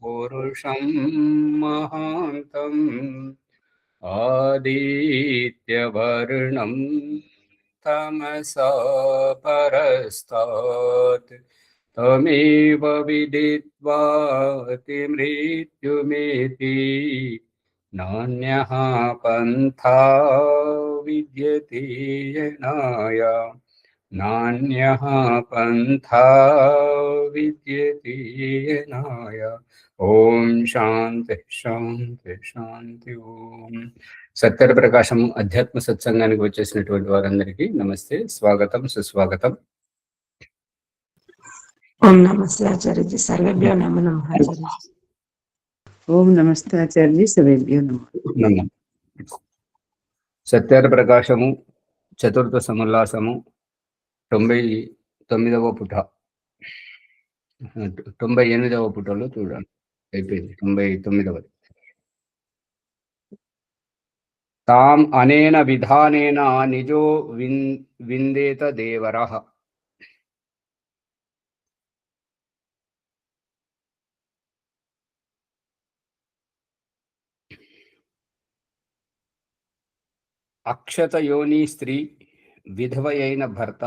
पुरुषं महान्तं आदित्यवर्णं तमसा परस्तात् तमेव विदित्वाति मृत्युमेति नान्यः पन्था विद्यते येनाय नान्यः पन्था विद्यते येनाय। ఓం శాంతి శాంతి శాంతి. ఓం సత్య ప్రకాశం అధ్యాత్మ సత్సంగానికి వచ్చేసినటువంటి వారందరికీ నమస్తే, స్వాగతం, సుస్వాగతం. ఓం నమస్తే ఆచార్యజీ, సర్వేభ్యో నమో నమః ఆచార్యజీ. ఓం నమస్తే ఆచార్యజీ, సర్వేభ్యో నమః. సత్య ప్రకాశము చతుర్థ సముల్లాసము 99వ పుట, 98వ పుటలో చూడండి, అయిపోయింది 99వది. తాం అనేన విధానేన నిజో విందేత దేవరః. అక్షత యోని స్త్రీ, విధవ అయిన భర్త,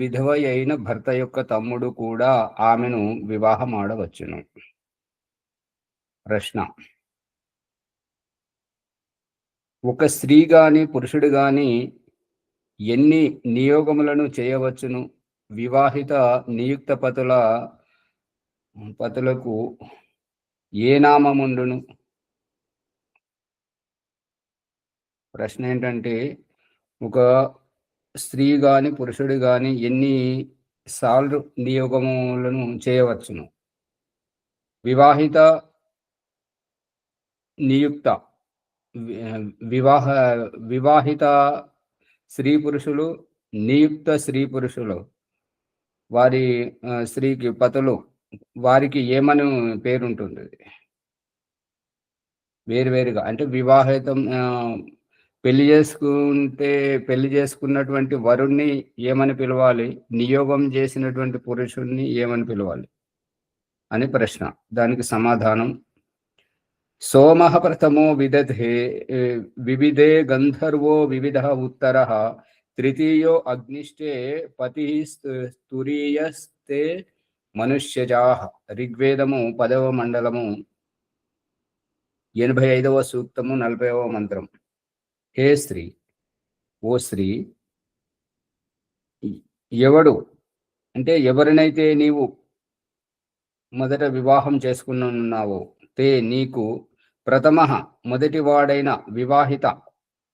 విధవ అయిన భర్త యొక్క తమ్ముడు కూడా ఆమెను వివాహం ఆడవచ్చును. ప్రశ్న: ఒక స్త్రీ గాని పురుషుడు గాని ఎన్ని నియోగములను చేయవచ్చును? వివాహిత నియుక్త పతులకు ఏ నామముండును? ప్రశ్న ఏంటంటే, ఒక స్త్రీ గాని పురుషుడు గాని ఎన్ని సార్లు నియోగములను చేయవచ్చును? వివాహిత నియుక్త వివాహిత స్త్రీ పురుషులు, నియుక్త స్త్రీ పురుషులు, వారి స్త్రీకి పతులు, వారికి ఏమని పేరుంటుంది? వేరువేరుగా, అంటే వివాహితం పెళ్లి చేసుకున్నటువంటి వరుణ్ణి ఏమని పిలవాలి, నియోగం చేసినటువంటి పురుషుణ్ణి ఏమని పిలవాలి అని ప్రశ్న. దానికి సమాధానం: సోమః ప్రథమో వివిధే గంధర్వో వివిధ ఉత్తరః తృతీయో అగ్నిష్టే పతి తురీయస్తే మనుష్యజాః. ఋగ్వేదము 10వ మండలము 85వ సూక్తము 40వ మంత్రం. హే స్త్రీ, ఓ స్త్రీ, అంటే ఎవరినైతే నీవు మొదట వివాహం చేసుకున్నావో తే నీకు ప్రథమః మొదటివాడైన వివాహిత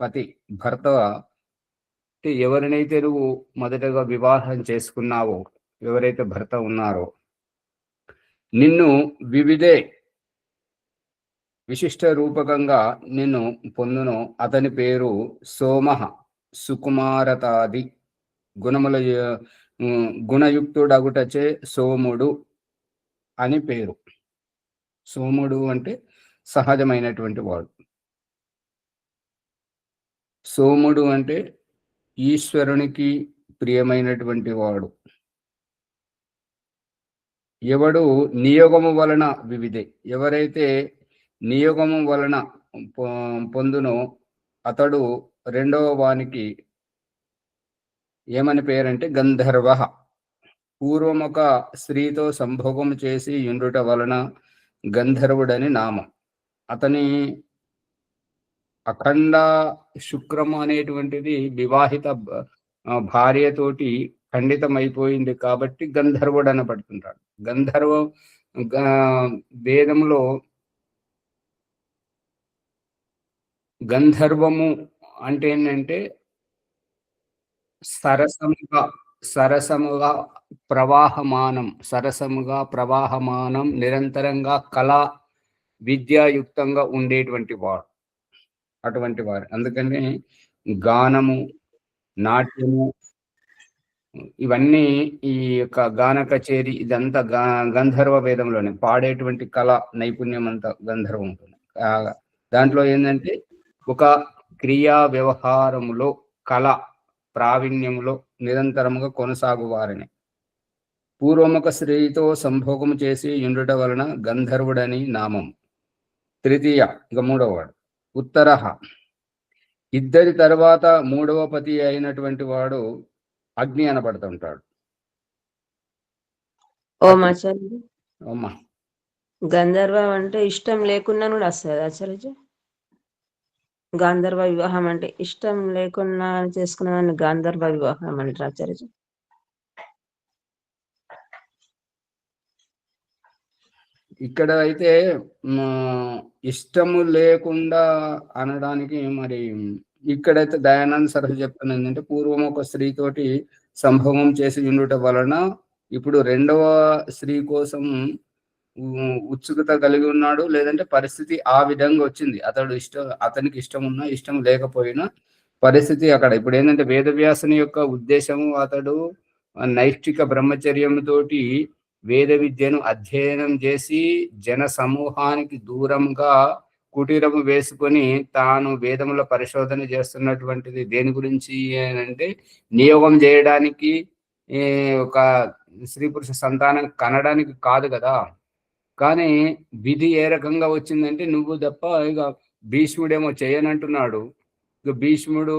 పతి భర్త, ఎవరినైతే నువ్వు మొదటగా వివాహం చేసుకున్నావో, ఎవరైతే భర్త ఉన్నారో, నిన్ను వివిధే విశిష్ట రూపకంగా నిన్ను పొందును. అతని పేరు సోమః, సుకుమారతాది గుణముల గుణయుక్తుడగుటచే సోముడు అని పేరు. సోముడు అంటే సహజమైనటువంటి వాడు. సోముడు అంటే ఈశ్వరునికి ప్రియమైనటువంటి వాడు. ఎవడు నియోగము వలన వివిధే, ఎవరైతే నియోగము వలన పొందునో అతడు రెండవ వానికి ఏమని పేరంటే గంధర్వ. పూర్వమొక స్త్రీతో సంభోగం చేసి యుండుట వలన గంధర్వుడని నామం. అతని అఖండ శుక్రము అనేటువంటిది వివాహిత భార్యతోటి ఖండితమైపోయింది కాబట్టి గంధర్వుడు అనబడుతుంటాడు. వేదంలో గంధర్వము అంటే ఏంటంటే సరసముగా ప్రవాహమానం నిరంతరంగా కళా విద్యాయుక్తంగా ఉండేటువంటి వాడు, అటువంటి వారు. అందుకని గానము, నాట్యము, ఇవన్నీ ఈ యొక్క గాన కచేరి ఇదంతా గంధర్వ వేదంలోనే పాడేటువంటి కళ నైపుణ్యం అంతా గంధర్వం ఉంటుంది. దాంట్లో ఏంటంటే ఒక క్రియా వ్యవహారములో కళ ప్రావీణ్యములో నిరంతరముగా కొనసాగువారని. పూర్వముక స్త్రీతో సంభోగము చేసి యుండుట వలన గంధర్వుడని నామం. తృతీయ, ఇక మూడవవాడు ఉత్తరహ. ఇద్దరి తర్వాత మూడవ పతి అయినటువంటి వాడు అగ్ని అనబడుతుంటాడు. ఓం ఆచార్య. అమ్మా, గంధర్వ అంటే ఇష్టం లేకున్నా కూడా వస్తుంది ఆచార్య. గాంధర్వ వివాహం అంటే ఇష్టం లేకున్నా చేసుకున్న గాంధర్వ వివాహం అంటారు ఆచార్య. ఇక్కడ అయితే ఇష్టము లేకుండా అనడానికి మరి ఇక్కడైతే దయానంద సరస్వతి చెప్తున్నది ఏంటంటే పూర్వం ఒక స్త్రీతోటి సంభోగం చేసి ఉండుట వలన ఇప్పుడు రెండవ స్త్రీ కోసం ఉత్సుకత కలిగి ఉన్నాడు, లేదంటే పరిస్థితి ఆ విధంగా వచ్చింది. అతనికి ఇష్టం ఉన్నా ఇష్టం లేకపోయినా పరిస్థితి అక్కడ. ఇప్పుడు ఏంటంటే వేదవ్యాసుని యొక్క ఉద్దేశము, అతడు నైష్టిక బ్రహ్మచర్యంతోటి వేద విద్యను అధ్యయనం చేసి జన సమూహానికి దూరంగా కుటీరము వేసుకొని తాను వేదముల పరిశోధన చేస్తున్నటువంటిది దేని గురించి అంటే నియోగం చేయడానికి, ఒక స్త్రీ పురుష సంతానం కనడానికి కాదు కదా. కానీ విధి ఏ రకంగా వచ్చిందంటే నువ్వు తప్ప ఇక భీష్ముడేమో చేయనంటున్నాడు. ఇక భీష్ముడు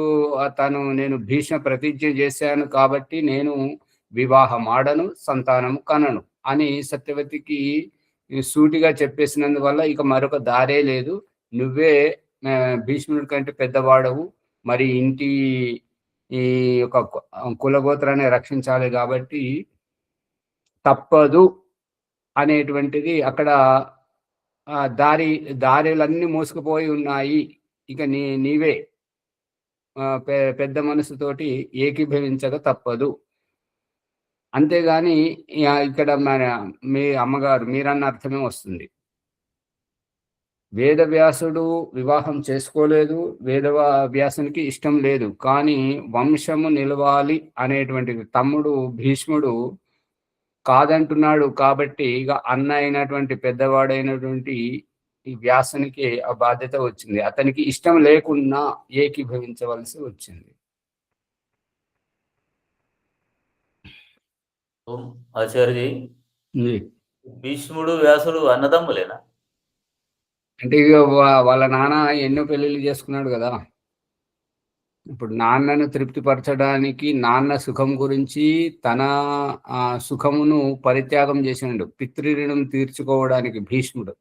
నేను భీష్మ ప్రతిజ్ఞ చేశాను కాబట్టి నేను వివాహం ఆడను, సంతానం కనను అని సత్యవతికి సూటిగా చెప్పేసినందువల్ల ఇక మరొక దారే లేదు. నువ్వే భీష్ముడి కంటే పెద్దవాడవు, మరి ఇంటి ఈ యొక్క కులగోత్రాన్ని రక్షించాలి కాబట్టి తప్పదు అనేటువంటిది అక్కడ దారిలన్నీ మూసుకుపోయి ఉన్నాయి. ఇక నీవే పెద్ద మనసుతోటి ఏకీభవించక తప్పదు. అంతేగాని ఇక్కడ మీ అమ్మగారు మీరన్న అర్థమే వస్తుంది. వేదవ్యాసుడు వివాహం చేసుకోలేదు, వేదవ్యాసునికి ఇష్టం లేదు, కానీ వంశము నిలవాలి అనేటువంటిది తమ్ముడు భీష్ముడు కాదంటున్నాడు. కాబట్టి ఇక అన్న అయినటువంటి పెద్దవాడైనటువంటి ఈ వ్యాసునికి ఆ బాధ్యత వచ్చింది. అతనికి ఇష్టం లేకున్నా ఏకీభవించవలసి వచ్చింది. ఆచార్య, భీష్ముడు వ్యాసుడు అన్నదమ్ములేనా? అంటే ఇక వాళ్ళ నాన్న ఎన్నో పెళ్లిళ్ళు చేసుకున్నాడు కదా. ఇప్పుడు నాన్నను తృప్తిపరచడానికి, నాన్న సుఖం గురించి తన సుఖమును పరిత్యాగం చేసినాడు పితృ ఋణం తీర్చుకోవడానికి భీష్ముడు.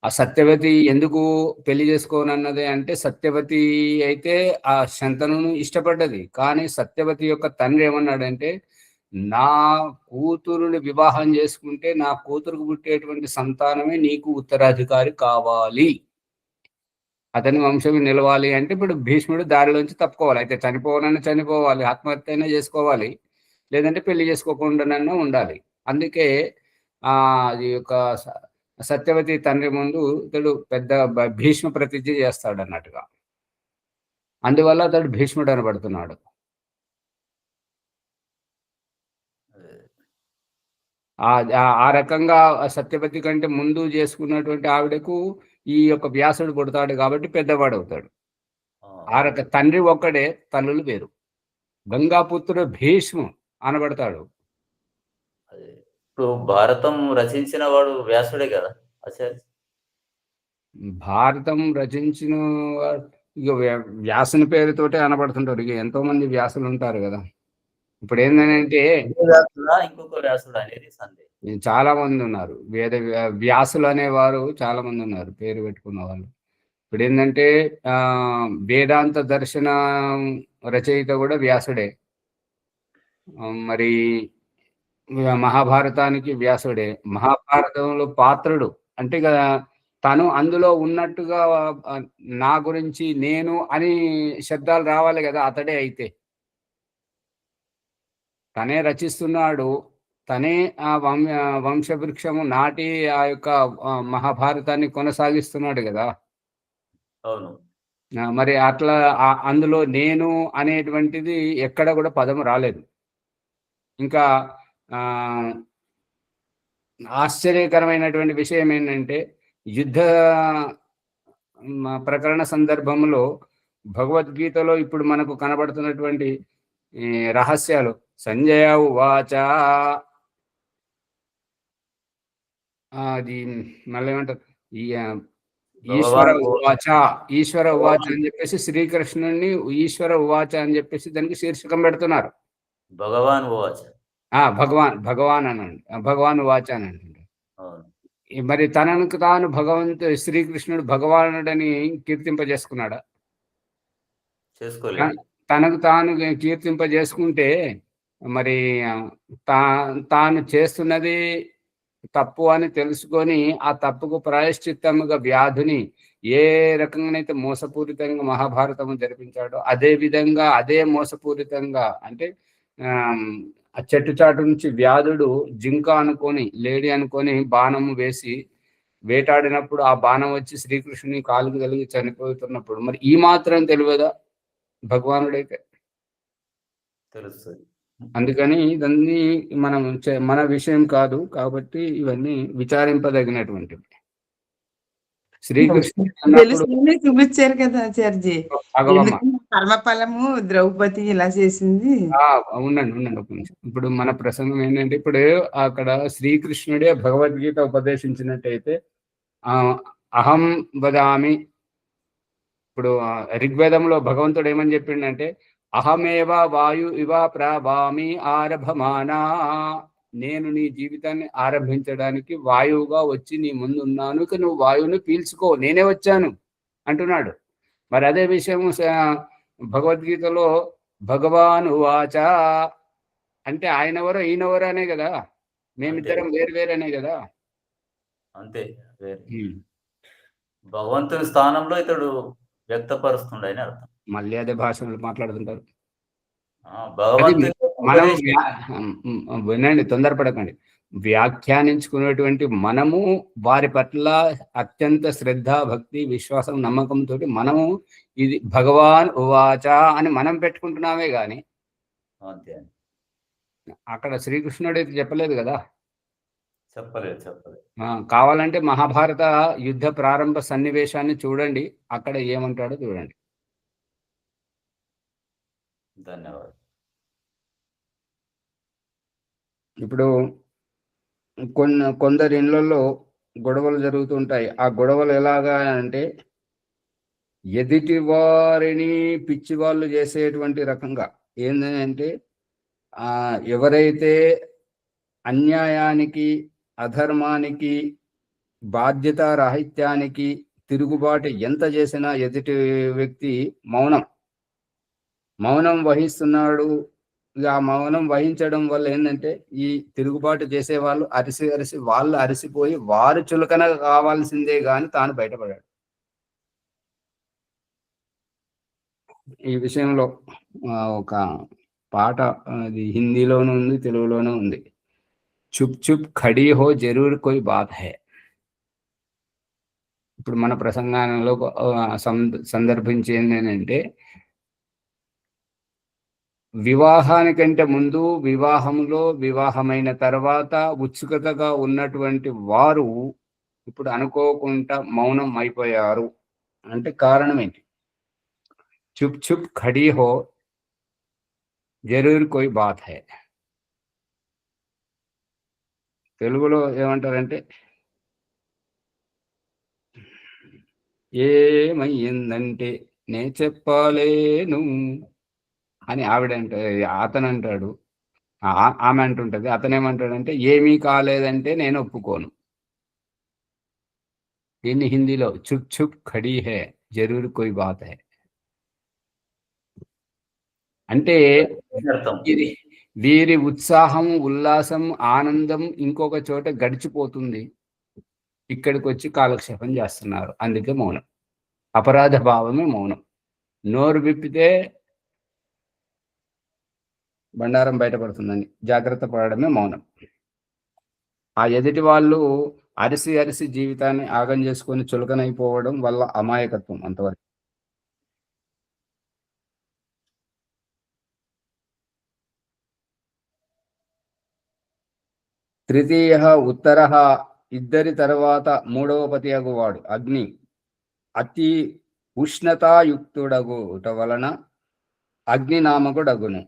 ఆ సత్యవతి ఎందుకు పెళ్లి చేసుకోనన్నది అంటే సత్యవతి అయితే ఆ శంతనును ఇష్టపడ్డది, కానీ సత్యవతి యొక్క తండ్రి ఏమన్నాడంటే నా కూతురుని వివాహం చేసుకుంటే నా కూతురుకు పుట్టేటువంటి సంతానమే నీకు ఉత్తరాధికారి కావాలి, అతని వంశం నిలవాలి అంటే ఇప్పుడు భీష్ముడు దారిలోంచి తప్పుకోవాలి. అయితే చనిపోవాలి, ఆత్మహత్య అయినా చేసుకోవాలి, లేదంటే పెళ్లి చేసుకోకుండానైనా ఉండాలి. అందుకే అది యొక్క సత్యవతి తండ్రి ముందు ఇతడు పెద్ద భీష్మ ప్రతిజ్ఞ చేస్తాడు అన్నట్టుగా. అందువల్ల అతడు భీష్ముడు అనబడుతున్నాడు. ఆ రకంగా సత్యవతి కంటే ముందు చేసుకున్నటువంటి ఆవిడకు ఈ యొక్క వ్యాసుడు పుడతాడు కాబట్టి పెద్దవాడు అవుతాడు. తండ్రి ఒక్కడే, తల్లులు వేరు. గంగాపుత్రుడు భీష్ము అనబడతాడు. ఇప్పుడు భారతం రచించిన వాడు వ్యాసుడే కదా ఆచార్య? భారతం రచించిన ఇక వ్యాసుని పేరుతోటే అనబడుతుంటారు. ఇక ఎంతో మంది వ్యాసులు ఉంటారు కదా. ఇప్పుడు ఏంటంటే ఇంకొక వ్యాసుడు అనేది సందేహం. చాలా మంది ఉన్నారు, వ్యాసులు అనేవారు చాలా మంది ఉన్నారు పేరు పెట్టుకున్న వాళ్ళు. ఇప్పుడు ఏంటంటే వేదాంత దర్శన రచయిత కూడా వ్యాసుడే, మరి మహాభారతానికి వ్యాసుడే. మహాభారతంలో పాత్రుడు అంటే కదా తను అందులో ఉన్నట్టుగా నా గురించి నేను అని శబ్దాలు రావాలి కదా, అతడే. అయితే తనే రచిస్తున్నాడు, తనే ఆ వంశవృక్షము నాటి ఆ యొక్క మహాభారతాన్ని కొనసాగిస్తున్నాడు కదా. అవును. మరి అట్లా అందులో నేను అనేటువంటిది ఎక్కడ కూడా పదం రాలేదు. ఇంకా ఆశ్చర్యకరమైనటువంటి విషయం ఏంటంటే యుద్ధ ప్రకరణ సందర్భంలో భగవద్గీతలో ఇప్పుడు మనకు కనబడుతున్నటువంటి రహస్యాలు. సంజయ ఉవాచ, అది మళ్ళీ ఏమంటారు, ఈ ఈశ్వర ఉవాచ, ఈశ్వర ఉవాచ అని చెప్పేసి శ్రీకృష్ణుని ఈశ్వర ఉవాచ అని చెప్పేసి దానికి శీర్షకం పెడుతున్నారు. భగవాన్ ఉవాచ. భగవాన్ అనండి, భగవాన్ ఉవాచ అని అంటుంటారు. మరి తనకు తాను శ్రీకృష్ణుడు భగవానుడని కీర్తింపజేసుకున్నాడా? చేసుకోలేదు. తనకు తాను కీర్తింపజేసుకుంటే మరి తాను చేస్తున్నది తప్పు అని తెలుసుకొని ఆ తప్పుకు ప్రాయశ్చిత్తముగా వ్యాధుని ఏ రకంగానైతే మోసపూరితంగా మహాభారతము జరిపించాడో అదే విధంగా అదే మోసపూరితంగా అంటే ఆ చెట్టు చాటు నుంచి వ్యాధుడు జింక అనుకొని లేడీ అనుకొని బాణము వేసి వేటాడినప్పుడు ఆ బాణం వచ్చి శ్రీకృష్ణుని కాలుకు కలిగి చనిపోతున్నప్పుడు మరి ఈ మాత్రం తెలియదా భగవానుడైతే? తెలుస్తుంది. అందుకని ఇవన్నీ మన విషయం కాదు కాబట్టి ఇవన్నీ విచారింపదగినటువంటివి. శ్రీకృష్ణుడు చూపించారు కదా ఆచార్జీ, కర్మఫలము ద్రౌపది ఇలా చేసింది. ఉండండి ఒక నిమిషం. ఇప్పుడు మన ప్రసంగం ఏంటంటే, ఇప్పుడు అక్కడ శ్రీకృష్ణుడే భగవద్గీత ఉపదేశించినట్టయితే అహం వదామి, ఇప్పుడు ఋగ్వేదంలో భగవంతుడు ఏమని చెప్పిండంటే, అహమేవ వాయు ఇవ ప్రభామి ఆరభమానా, నేను నీ జీవితాన్ని ఆరంభించడానికి వాయువుగా వచ్చి నీ ముందు ఉన్నాను, ఇక నువ్వు వాయువుని పీల్చుకో, నేనే వచ్చాను అంటున్నాడు. మరి అదే విషయం భగవద్గీతలో భగవాన్ ఉవాచ అంటే ఆయనెవరో ఈయనెవరో అనే కదా, మేమిద్దరం వేరువేరనే కదా. అంతే, భగవంతుని స్థానంలో ఇతడు వ్యక్తపరుస్తుండ అని అర్థం. మళ్ళీ అదే భాషలు మాట్లాడుతుంటారు. మనం వినండి, తొందరపడకండి. వ్యాఖ్యానించుకునేటువంటి మనము వారి పట్ల అత్యంత శ్రద్ధ, భక్తి, విశ్వాసం, నమ్మకంతో మనము ఇది భగవాన్ ఉవాచ అని మనం పెట్టుకుంటున్నామే గాని అక్కడ శ్రీకృష్ణుడు అయితే చెప్పలేదు కదా. చెప్పలేదు. కావాలంటే మహాభారత యుద్ధ ప్రారంభ సన్నివేశాన్ని చూడండి, అక్కడ ఏమంటాడో చూడండి. ధన్యవాదాలు. ఇప్పుడు కొందరి ఇళ్లలో గొడవలు జరుగుతుంటాయి. ఆ గొడవలు ఎలాగా అంటే ఎదుటి వారిని పిచ్చి వాళ్ళు చేసేటువంటి రకంగా ఏంటంటే, ఎవరైతే అన్యాయానికి, అధర్మానికి, బాధ్యత రాహిత్యానికి తిరుగుబాటు ఎంత చేసినా ఎదుటి వ్యక్తి మౌనం వహిస్తున్నాడు. ఆ మౌనం వహించడం వల్ల ఏంటంటే ఈ తిరుగుబాటు చేసే వాళ్ళు వాళ్ళు అరిసిపోయి వారు చులకన కావాల్సిందే గాని తాను బయటపడాడు. ఈ విషయంలో ఒక పాట, అది హిందీలోనూ ఉంది, తెలుగులోనూ ఉంది. చుప్ చుప్ ఖడీ హో జరూర్ కోయి బాత్ హై. ఇప్పుడు మన ప్రసంగాలలో సందర్భించేది ఏంటంటే, వివాహానికంటే ముందు, వివాహంలో, వివాహమైన తర్వాత ఉత్సుకతగా ఉన్నటువంటి వారు ఇప్పుడు అనుకోకుండా మౌనం అయిపోయారు అంటే కారణం ఏంటి? చుప్ చుప్ ఖడీ హో జరూర్ కోయి బాత్ హై. తెలుగులో ఏమంటారంటే, ఏమయ్యిందంటే నే చెప్పలేను అని అతను అంటాడు, ఆమె అంటుంటది. అతనేమంటాడంటే, ఏమీ కాలేదంటే నేను ఒప్పుకోను. దీన్ని హిందీలో చుప్ చుప్ ఖడీ హై జరూర్ కోయి బాత్ హై అంటే వీరి ఉత్సాహం, ఉల్లాసం, ఆనందం ఇంకొక చోట గడిచిపోతుంది, ఇక్కడికి వచ్చి కాలక్షేపం చేస్తున్నారు. అందుకే మౌనం. అపరాధ భావమే మౌనం. నోరు విప్పితే బండారం బయటపడుతుందని జాగ్రత్త పడడమే మౌనం. ఆ ఎదుటి వాళ్ళు అరిసి జీవితాన్ని ఆగం చేసుకొని చులకనైపోవడం వల్ల అమాయకత్వం అంతవరకు. తృతీయ ఉత్తర, ఇద్దరి తర్వాత మూడవ పతి అగువాడు అగ్ని. అతి ఉష్ణతాయుక్తుడగుట వలన అగ్నినామకుడగును.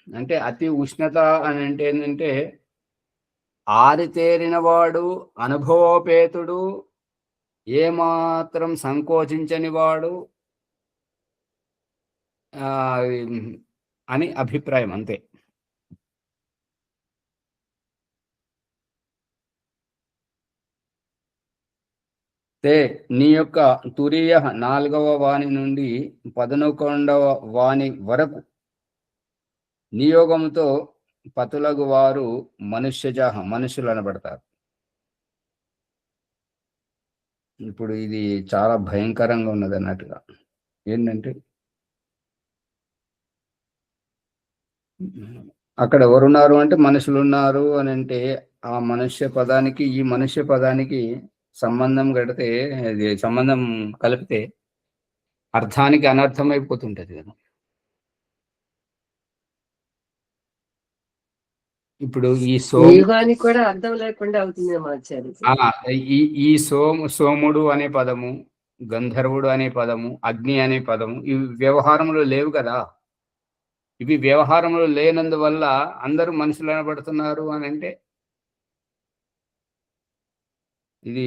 అంటే అతి ఉష్ణత అని అంటే ఏంటంటే ఆరితేరిన వాడు, అనుభవోపేతుడు, ఏమాత్రం సంకోచించని వాడు అని అభిప్రాయం అంతే. నీ యొక్క తురీయ 4వ వాణి నుండి 11వ వాణి వరకు నియోగంతో పతులగు వారు మనుషులు అనబడతారు. ఇప్పుడు ఇది చాలా భయంకరంగా ఉన్నది అన్నట్టుగా. ఏంటంటే అక్కడ ఎవరున్నారు అంటే మనుషులు ఉన్నారు అని అంటే ఆ మనుష్య పదానికి ఈ మనుష్య పదానికి సంబంధం కలిపితే అర్థానికి అనర్థం అయిపోతుంటది కదా. ఇప్పుడు ఈ యుగానికి కూడా అర్థం లేకుండా అవుతుంది. ఈ సోముడు అనే పదము, గంధర్వుడు అనే పదము, అగ్ని అనే పదము ఇవి వ్యవహారంలో లేవు కదా. ఇవి వ్యవహారంలో లేనందువల్ల అందరూ మనుషులు అనబడుతున్నారు అని అంటే ఇది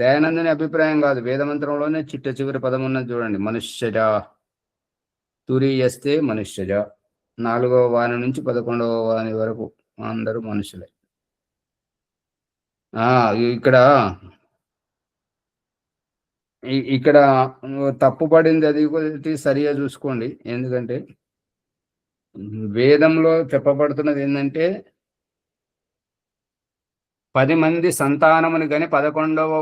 దయానందుని అభిప్రాయం కాదు. వేదమంత్రంలోనే చిట్ట చివరి పదం ఉన్నది చూడండి, మనుష్యజ. తురీయస్తే మనుష్యజ. 4వ వాణి నుంచి 11వ వాణి వరకు అందరూ మనుషులే. ఇక్కడ తప్పుపడింది అది సరిగా చూసుకోండి. ఎందుకంటే వేదంలో చెప్పబడుతున్నది ఏంటంటే 10 మంది సంతానముని కానీ 11వ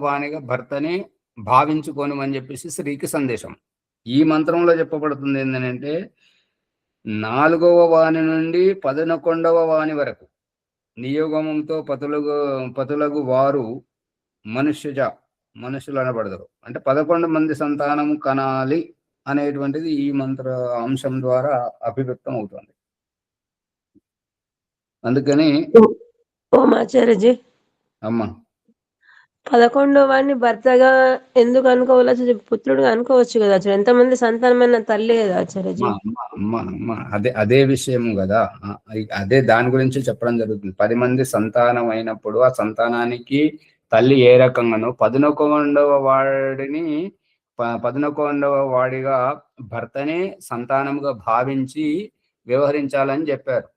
వాణిగా భర్తని భావించుకోను అని చెప్పేసి శ్రీకి సందేశం. ఈ మంత్రంలో చెప్పబడుతుంది ఏంటంటే 4వ వాణి నుండి 11వ వాణి వరకు నియోగమంతో పతులగు వారు మనుషులు అనబడతారు. అంటే 11 మంది సంతానము కనాలి అనేటువంటిది ఈ మంత్ర అంశం ద్వారా అభివ్యక్తం అవుతుంది. అందుకని ఆచార్యజీ అమ్మా 11వ వాడిని భర్తగా ఎందుకు అనుకోవాలి? పుత్రుడుగా అనుకోవచ్చు కదా. ఎంతమంది సంతానమైన తల్లి కదా ఆచార్యజీ. అదే విషయం కదా. అదే దాని గురించి చెప్పడం జరుగుతుంది. 10 మంది సంతానం అయినప్పుడు ఆ సంతానానికి తల్లి ఏ రకంగానో 11వ వాడిగా భర్తనే సంతానముగా భావించి వ్యవహరించాలని చెప్పారు.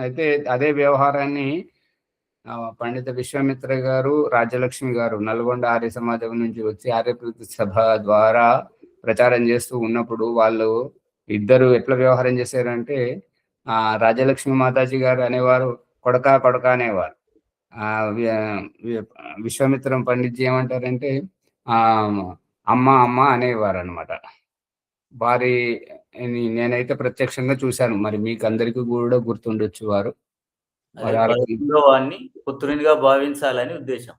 అయితే అదే వ్యవహారాన్ని పండిత విశ్వామిత్ర గారు, రాజ్యలక్ష్మి గారు నల్గొండ ఆర్య సమాజం నుంచి వచ్చి ఆర్యప్రీతి సభ ద్వారా ప్రచారం చేస్తూ ఉన్నప్పుడు వాళ్ళు ఇద్దరు ఎట్లా వ్యవహారం చేశారంటే రాజ్యలక్ష్మి మాతాజీ గారు అనేవారు కొడక అనేవారు. విశ్వామిత్రం పండిట్జీ ఏమంటారంటే అమ్మ అనేవారు అనమాట. వారి నేనైతే ప్రత్యక్షంగా చూశాను. మరి మీకు అందరికీ కూడా గుర్తుండొచ్చు. వారు పుత్రునిగా భావించాలని ఉద్దేశం.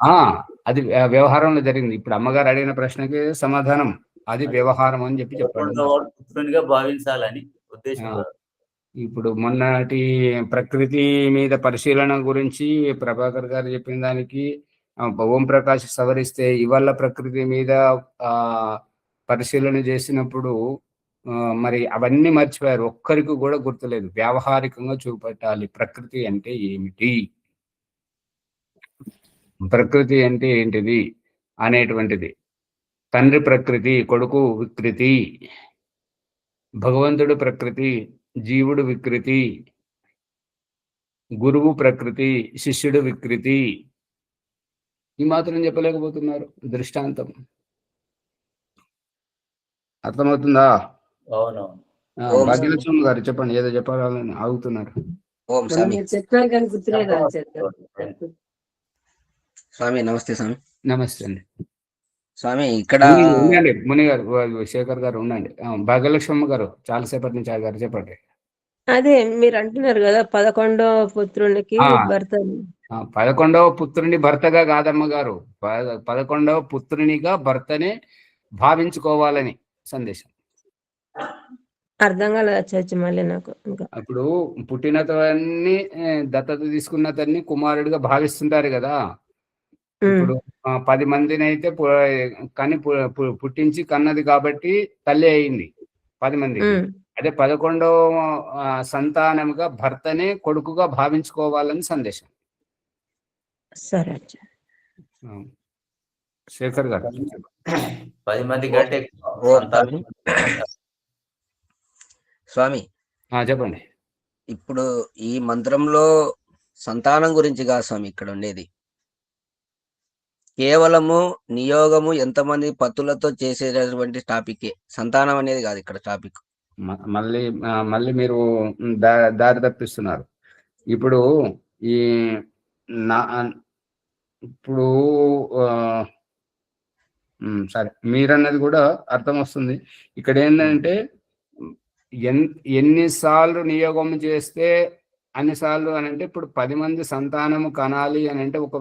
అది వ్యవహారంలో జరిగింది. ఇప్పుడు అమ్మగారు అడిగిన ప్రశ్నకి సమాధానం అది వ్యవహారం అని చెప్పి చెప్పాడు. పుత్రునిగా భావించాలని ఉద్దేశం. ఇప్పుడు మొన్నటి ప్రకృతి మీద పరిశీలన గురించి ప్రభాకర్ గారు చెప్పిన దానికి ఓం ప్రకాష్ సవరిస్తే ఇవాళ ప్రకృతి మీద పరిశీలన చేసినప్పుడు మరి అవన్నీ మర్చిపోయారు. ఒక్కరికి కూడా గుర్తులేదు. వ్యావహారికంగా చూపెట్టాలి ప్రకృతి అంటే ఏమిటి, ప్రకృతి అంటే ఏంటిది అనేటువంటిది. తండ్రి ప్రకృతి, కొడుకు వికృతి, భగవంతుడు ప్రకృతి, జీవుడు వికృతి, గురువు ప్రకృతి, శిష్యుడు వికృతి. ఈ మాత్రం చెప్పలేకపోతున్నారు. దృష్టాంతం అర్థమవుతుందా? భాగ్యలక్ష్మి గారు చెప్పండి, ఏదో చెప్పాలని ఆగుతున్నారు. స్వామి నమస్తే. స్వామి నమస్తే అండి. స్వామి ఇక్కడ ఉండండి, ముని గారు, శేఖర్ గారు ఉండండి. భాగ్యలక్ష్మి గారు చాలాసేపటి నుంచి గారు చెప్పండి. అదే మీరు అంటున్నారు కదా 11వ పుత్రునికి భర్త. 11వ పుత్రుని భర్తగా కాదమ్మ గారు, 11వ పుత్రునిగా భర్తనే భావించుకోవాలని సందేశం. అర్థం కాలేదు చర్చ మళ్ళీ నాకు. ఇప్పుడు పుట్టిన తన్ని దత్తత తీసుకున్న తన్ని కుమారుడిగా భావిస్తుంటారు కదా. ఇప్పుడు 10 మందిని అయితే కని పుట్టించి కన్నది కాబట్టి తల్లి అయింది 10 మందికి. అదే 11వ సంతానముగా భర్తనే కొడుకుగా భావించుకోవాలని సందేశం. సరే శేఖర్ గారు 10 మంది కంటే స్వామి చెప్పండి. ఇప్పుడు ఈ మంత్రంలో సంతానం గురించి కాదు స్వామి ఇక్కడ ఉండేది. కేవలము నియోగము ఎంతమంది పతులతో చేసేటటువంటి టాపిక్. సంతానం అనేది కాదు ఇక్కడ టాపిక్. మళ్ళీ మీరు దారి తప్పిస్తున్నారు. ఇప్పుడు ఈ ఇప్పుడు సరే మీరన్నది కూడా అర్థం వస్తుంది. ఇక్కడ ఏంటంటే ఎన్నిసార్లు నియోగం చేస్తే అన్నిసార్లు అని అంటే, ఇప్పుడు 10 మంది సంతానము కనాలి అని అంటే ఒక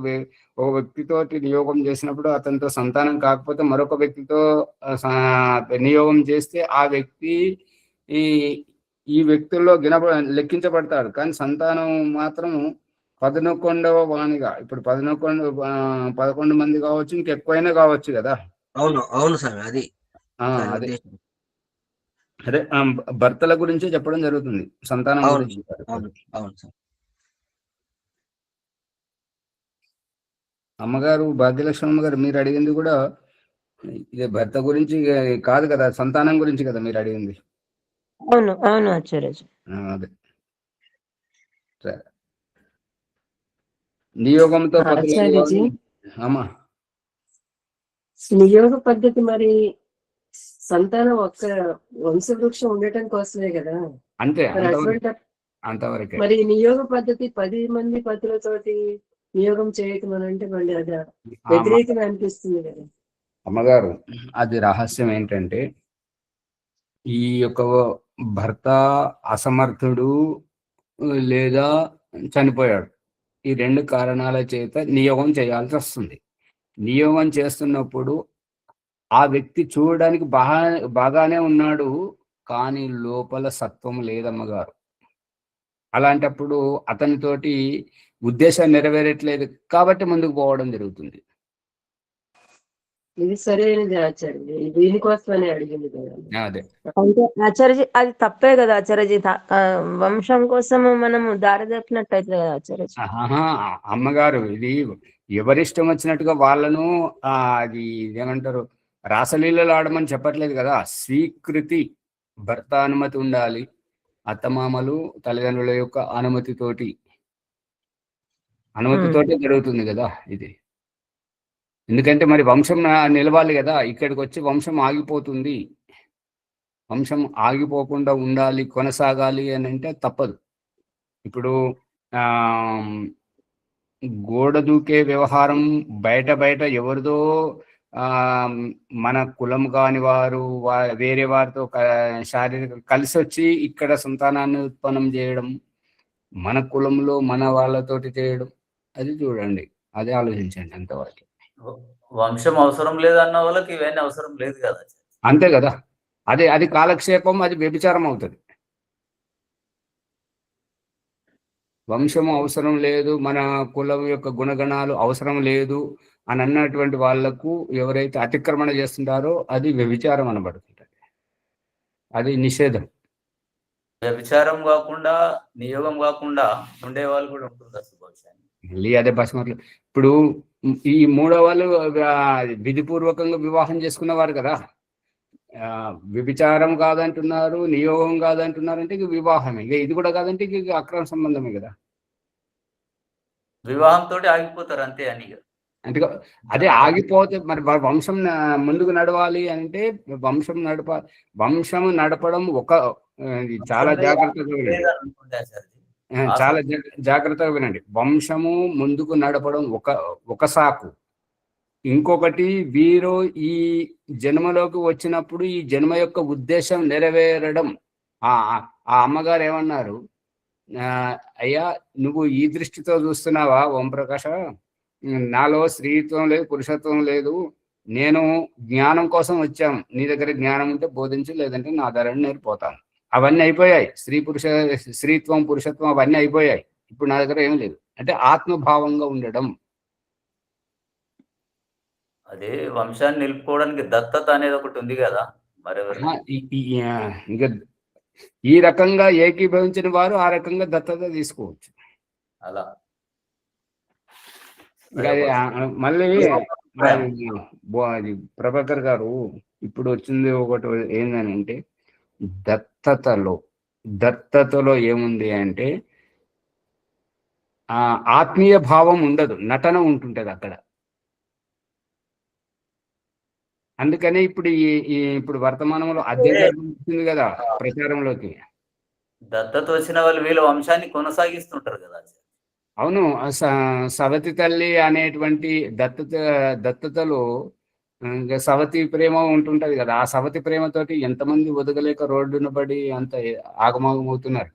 వ్యక్తితోటి నియోగం చేసినప్పుడు అతనితో సంతానం కాకపోతే మరొక వ్యక్తితో నియోగం చేస్తే ఆ వ్యక్తి ఈ వ్యక్తుల్లో లెక్కించబడతాడు. కానీ సంతానం మాత్రం 11వ వాణిగా, ఇప్పుడు 11 మంది కావచ్చు, ఇంకెక్కువైనా కావచ్చు కదా. అవును సార్, అది అదే భర్తల గురించి చెప్పడం జరుగుతుంది, సంతానం గురించి. అవును సార్. అమ్మగారు భాగ్యలక్ష్మి గారు, మీరు అడిగింది కూడా ఇదే భర్త గురించి కాదు కదా, సంతానం గురించి కదా మీరు అడిగింది. అవును ఆచార్యజీ. అదే సరే. నియోగంతో అమ్మా నియోగ పద్ధతి మరి సంతానం ఒక్క వంశవృక్షం ఉండటం కోసమే కదా. అంతే, అంతవరకే. మరి నియోగ పద్ధతి 10 మంది పతులతోటి నియోగం చేయటం అని అంటే మళ్ళీ అది వ్యతిరేకంగా అనిపిస్తుంది కదా. అమ్మగారు, అది రహస్యం ఏంటంటే, ఈ యొక్క భర్త అసమర్థుడు లేదా చనిపోయాడు, ఈ 2 కారణాల చేత నియోగం చేయాల్సి వస్తుంది. నియోగం చేస్తున్నప్పుడు ఆ వ్యక్తి చూడడానికి బాగానే ఉన్నాడు, కానీ లోపల సత్వం లేదమ్మగారు. అలాంటప్పుడు అతనితోటి ఉద్దేశం నెరవేరట్లేదు కాబట్టి ముందుకు పోవడం జరుగుతుంది. ఇది సరైనది ఆచార్య, దీనికోసమని అడిగింది కదా. అదే అంటే ఆచార్యజీ, అది తప్పే కదా ఆచార్యజీ. వంశం కోసం మనం దారి తప్పినట్టయితే కదా ఆచార్యజీ. అమ్మగారు, ఇది ఎవరిష్టం వచ్చినట్టుగా వాళ్ళను అది ఏమంటారు, రాసలీలలు ఆడమని చెప్పట్లేదు కదా. స్వీకృతి, భర్త అనుమతి ఉండాలి, అత్తమామలు తల్లిదండ్రుల యొక్క అనుమతితోటి జరుగుతుంది కదా ఇది. ఎందుకంటే మరి వంశం నిలవాలి కదా. ఇక్కడికి వచ్చి వంశం ఆగిపోతుంది. వంశం ఆగిపోకుండా ఉండాలి, కొనసాగాలి అని అంటే తప్పదు. ఇప్పుడు గోడ దూకే వ్యవహారం బయట ఎవరిదో మన కులం కాని వారు వేరే వారితో శారీరక కలిసి వచ్చి ఇక్కడ సంతానాన్ని ఉత్పన్నం చేయడం, మన కులంలో మన వాళ్ళతోటి చేయడం, అది చూడండి, అదే ఆలోచించండి అంతవరకు. వంశం అవసరం లేదు అన్న వాళ్ళకి ఇవన్నీ అవసరం లేదు కదా. అంతే కదా. అది కాలక్షేపం, అది వ్యభిచారం అవుతుంది. వంశము అవసరం లేదు, మన కులం యొక్క గుణగణాలు అవసరం లేదు అని అన్నటువంటి వాళ్లకు ఎవరైతే అతిక్రమణ చేస్తుంటారో అది వ్యభిచారం అనబడుతుంటది, అది నిషేధం. వ్యభిచారం కాకుండా నియోగం కాకుండా ఉండే వాళ్ళు కూడా ఉంటుంది. మళ్ళీ అదే బస్మర్లు. ఇప్పుడు ఈ 3వ వాళ్ళు విధిపూర్వకంగా వివాహం చేసుకున్నవారు కదా. వ్యభిచారం కాదంటున్నారు, నియోగం కాదంటున్నారు, అంటే ఇక వివాహమే. ఇక ఇది కూడా కాదంటే ఇక అక్రమ సంబంధమే కదా. వివాహంతో ఆగిపోతారు అంతే అని. అంటే అదే ఆగిపోతే మరి వంశం ముందుకు నడవాలి అంటే వంశం నడపడం చాలా జాగ్రత్తగా వినండి. వంశము ముందుకు నడపడం ఒక సాకు. ఇంకొకటి, వీరు ఈ జన్మలోకి వచ్చినప్పుడు ఈ జన్మ యొక్క ఉద్దేశం నెరవేరడం. ఆ అమ్మగారు ఏమన్నారు, అయ్యా నువ్వు ఈ దృష్టితో చూస్తున్నావా ఓంప్రకాశ, నాలో స్త్రీత్వం లేదు, పురుషత్వం లేదు, నేను జ్ఞానం కోసం వచ్చాను, నీ దగ్గర జ్ఞానం ఉంటే బోధించు, లేదంటే నా ధరని నేర్పోతాను. అవన్నీ అయిపోయాయి, స్త్రీత్వం పురుషత్వం అవన్నీ అయిపోయాయి. ఇప్పుడు నా దగ్గర ఏం లేదు. అంటే ఆత్మభావంగా ఉండడం. అదే వంశాన్ని నిలుపుకోవడానికి దత్తత అనేది ఒకటి ఉంది కదా మరెవరు ఇంకా ఈ రకంగా ఏకీభవించిన వారు ఆ రకంగా దత్తత తీసుకోవచ్చు. అలా మళ్ళీ అది ప్రభాకర్ గారు ఇప్పుడు వచ్చింది ఒకటి ఏందని అంటే దత్తతలో ఏముంది అంటే ఆత్మీయ భావం ఉండదు, నటన ఉంటుంటది అక్కడ. అందుకనే ఇప్పుడు వర్తమానంలో అదే వచ్చింది కదా ప్రచారంలోకి. దత్తత వచ్చిన వాళ్ళు వీళ్ళ వంశాన్ని కొనసాగిస్తుంటారు కదా. అవును, సవతి తల్లి అనేటువంటి దత్తతలో సవతి ప్రేమ ఉంటుంటది కదా. ఆ సవతి ప్రేమతోటి ఎంతమంది వదగలేక రోడ్డున పడి అంత ఆగమాగమవుతున్నారు.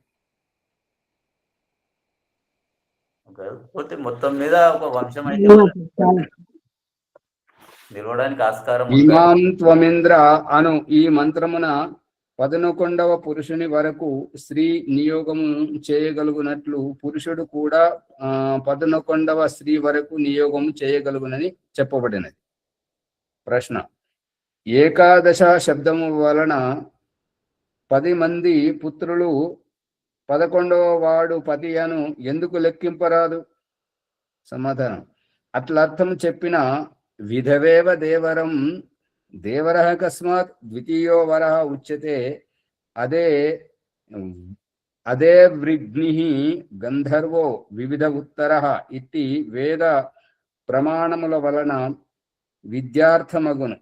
పోతే మొత్తం మీద ఒక వంశం అయితే నిలవడానికి ఆస్కారం. ఇమాం త్వమింద్ర అను ఈ మంత్రమున 11వ పురుషుని వరకు స్త్రీ నియోగము చేయగలుగునట్లు పురుషుడు కూడా 11వ స్త్రీ వరకు నియోగము చేయగలుగునని చెప్పబడినది. ప్రశ్న: ఏకాదశ శబ్దము వలన 10 మంది పుత్రులు 11వ వాడు పతి అను ఎందుకు లెక్కింపరాదు? సమాధానం: అట్లా అర్థం చెప్పిన విధవేవ దేవరం దేవర కస్మాత్ ద్వితీయో వర ఉచ్యతే అదే వృగ్ని గంధర్వో వివిధ ఉత్తర ఇట్టి వేద ప్రమాణముల వలన విరుద్ధార్థమగును.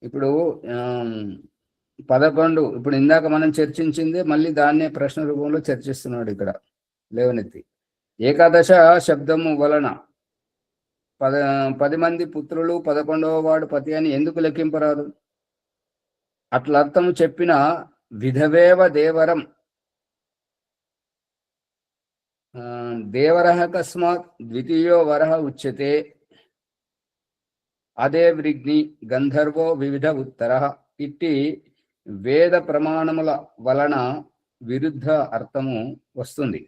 ఇప్పుడు 11 ఇప్పుడు ఇందాక మనం చర్చించింది మళ్ళీ దాన్నే ప్రశ్న రూపంలో చర్చిస్తున్నాడు ఇక్కడ లేవనెత్తి. ఏకాదశ శబ్దము వలన 10 మంది పుత్రులు 11వ వాడు పతి అని ఎందుకు లెక్కింపరాదు? అట్లా అర్థము చెప్పిన విధవేవ దేవరం దేవర కస్మాత్ ద్వితీయో వర ఉచ్యతే అదే వృగ్ని గంధర్వో వివిధ ఉత్తర ఇట్టి వేద ప్రమాణముల వలన విరుద్ధ అర్థము వస్తుంది.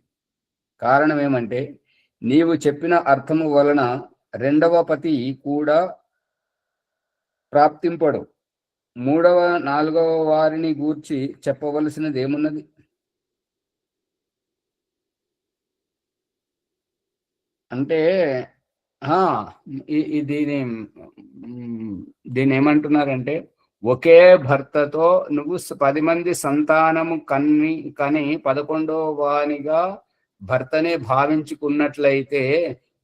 కారణం ఏమంటే నీవు చెప్పిన అర్థము వలన 2వ పతి కూడా ప్రాప్తింపడు. 3వ 4వ వారిని గూర్చి చెప్పవలసినది ఏమున్నది? అంటే దీని ఏమంటున్నారంటే ఒకే భర్తతో నువ్వు 10 మంది సంతానము కని 11వ వానిగా భర్తనే భావించుకున్నట్లయితే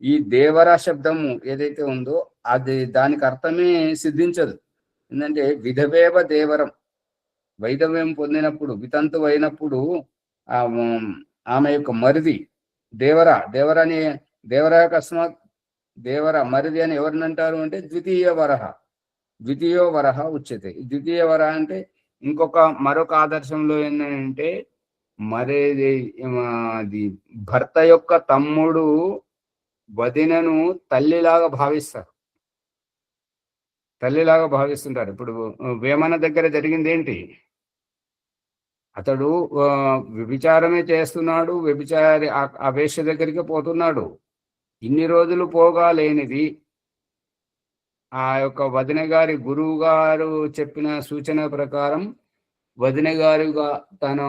ఈ దేవర శబ్దము ఏదైతే ఉందో అది దానికి అర్థమే సిద్ధించదు. ఏంటంటే విధవేవ దేవరం, వైధవ్యం పొందినప్పుడు వితంతు అయినప్పుడు ఆమె యొక్క మరిది దేవర అకస్మాత్ దేవర మరిది అని ఎవరిని అంటారు అంటే ద్వితీయో వరహ ఉచ్యతే. ద్వితీయ వర అంటే మరొక ఆదర్శంలో ఏంటంటే అది భర్త యొక్క తమ్ముడు వదినను తల్లిలాగా భావిస్తుంటారు. ఇప్పుడు వేమన దగ్గర జరిగింది ఏంటి? అతడు వ్యభిచారమే చేస్తున్నాడు, వ్యభిచారి ఆ వేశ్య దగ్గరికి పోతున్నాడు. ఇన్ని రోజులు పోగాలేనిది ఆ యొక్క వదిన గారి గురువు గారు చెప్పిన సూచన ప్రకారం వదిన గారుగా తను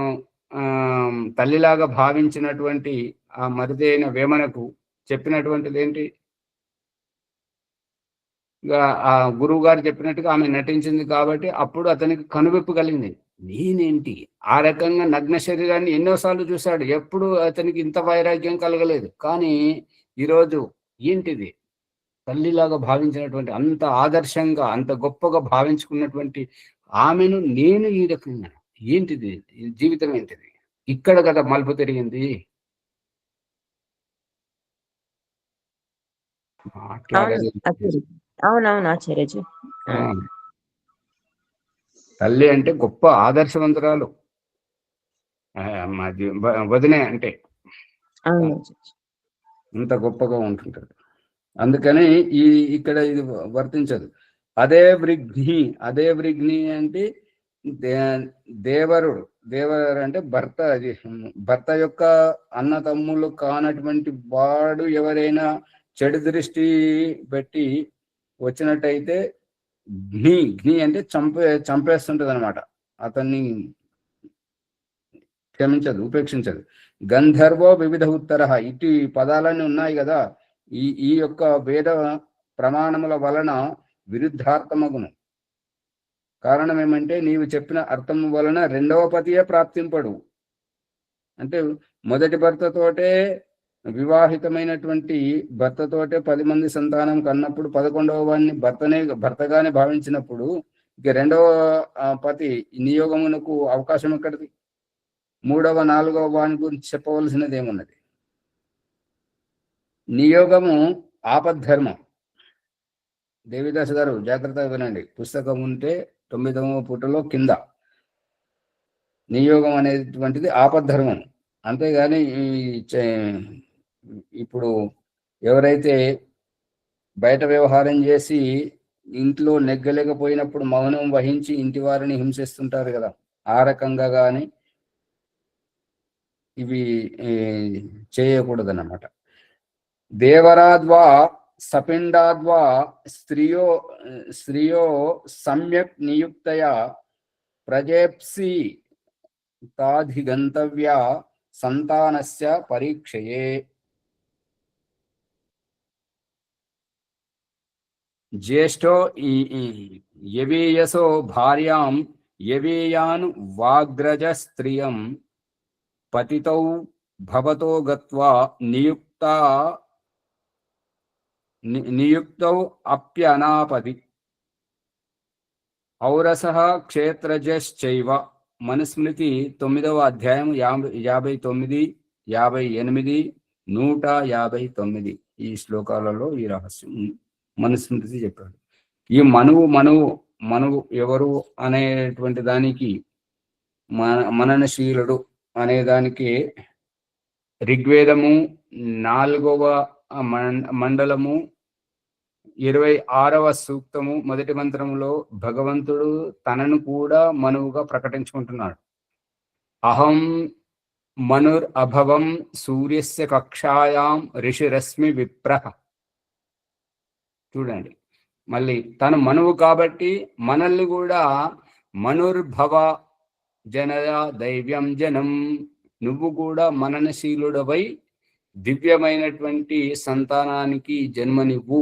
తల్లిలాగా భావించినటువంటి ఆ మరిదైన వేమనకు చెప్పినటువంటిది ఏంటి? ఆ గురువు గారు చెప్పినట్టుగా ఆమె నటించింది కాబట్టి అప్పుడు అతనికి కనువిప్పు కలిగింది. నేనేంటి ఆ రకంగా నగ్న శరీరాన్ని ఎన్నోసార్లు చూశాడు, ఎప్పుడు అతనికి ఇంత వైరాగ్యం కలగలేదు. కానీ ఈరోజు ఏంటిది? తల్లిలాగా భావించినటువంటి, అంత ఆదర్శంగా అంత గొప్పగా భావించుకున్నటువంటి ఆమెను నేను ఈ రకంగా ఏంటిది? జీవితం ఏంటిది? ఇక్కడ కదా మలుపు తిరిగింది. అవునవును ఆచార్యజీ. తల్లి అంటే గొప్ప ఆదర్శవంతురాలు, వదినే అంటే అంత గొప్పగా ఉంటుంటది. అందుకని ఇక్కడ ఇది వర్తించదు. అదే వృగ్ని అంటే దేవరుడు దేవర అంటే భర్త, అది భర్త యొక్క అన్న తమ్ముళ్ళు కానటువంటి వాడు ఎవరైనా చెడు దృష్టి పెట్టి వచ్చినట్టయితే ఘ్ని అంటే చంపేస్తుంటది అనమాట, అతన్ని క్షమించదు, ఉపేక్షించదు. గంధర్వో వివిధ ఉత్తర, ఇటు పదాలన్నీ ఉన్నాయి కదా, ఈ యొక్క వేద ప్రమాణముల వలన విరుద్ధార్థమగును. కారణం ఏమంటే నీవు చెప్పిన అర్థము వలన రెండవ పతియే ప్రాప్తింపడు. అంటే మొదటి భర్తతోటే వివాహితమైనటువంటి భర్తతోటే 10 మంది సంతానం కన్నప్పుడు 11వ వాడిని భర్తగానే భావించినప్పుడు ఇక రెండవ పతి నియోగమునకు అవకాశం ఎక్కడిది? 3వ 4వ వాని గురించి చెప్పవలసినది ఏమున్నది? నియోగము ఆపద్ధర్మం. దేవిదాస్ గారు జాగ్రత్తగా వినండి, పుస్తకం ఉంటే 9వ పుటలో కింద నియోగం అనేటువంటిది ఆపద్ధర్మం. అంతేగాని ఇప్పుడు ఎవరైతే బయట వ్యవహారం చేసి ఇంట్లో నెగ్గలేకపోయినప్పుడు మౌనం వహించి ఇంటి వారిని హింసిస్తుంటారు కదా, ఆ రకంగా కానీ ఇవి చేయకూడదన్నమాట. దేవరాద్వా సపిండాద్వా స్త్రియో సమ్యక్ నియుక్తయా ప్రజేప్సి తాధిగంతవ్య సంతానస్య పరీక్షయే. జ్యేష్ఠో యవీయసో భార్యాం యవీయాన్ వాగ్రజ స్త్రియం పతితౌ భవతో గత్వా నియుక్తౌ అప్యనాపది ఔరసః క్షేత్రజశ్చైవ. మనుస్మృతి 9వ అధ్యాయం 59, 58, 159 ఈ శ్లోకాలలో ఈ రహస్యం మనుస్మృతి చెప్పాడు. ఈ మనువు ఎవరు అనేటువంటి దానికి మననశీలుడు అనే దానికి ఋగ్వేదము 4వ మండలము 26వ సూక్తము మొదటి మంత్రములో భగవంతుడు తనను కూడా మనువుగా ప్రకటించుకుంటున్నాడు. అహం మనుర్ అభవం సూర్యస్య కక్షాయాం ఋషిరశ్మి విప్రః. చూడండి, మళ్ళీ తను మనువు కాబట్టి మనల్ని కూడా మనుర్భవ జనయ దైవ్యం జనం, నువ్వు కూడా మననశీలుడవై దివ్యమైనటువంటి సంతానానికి జన్మనివ్వు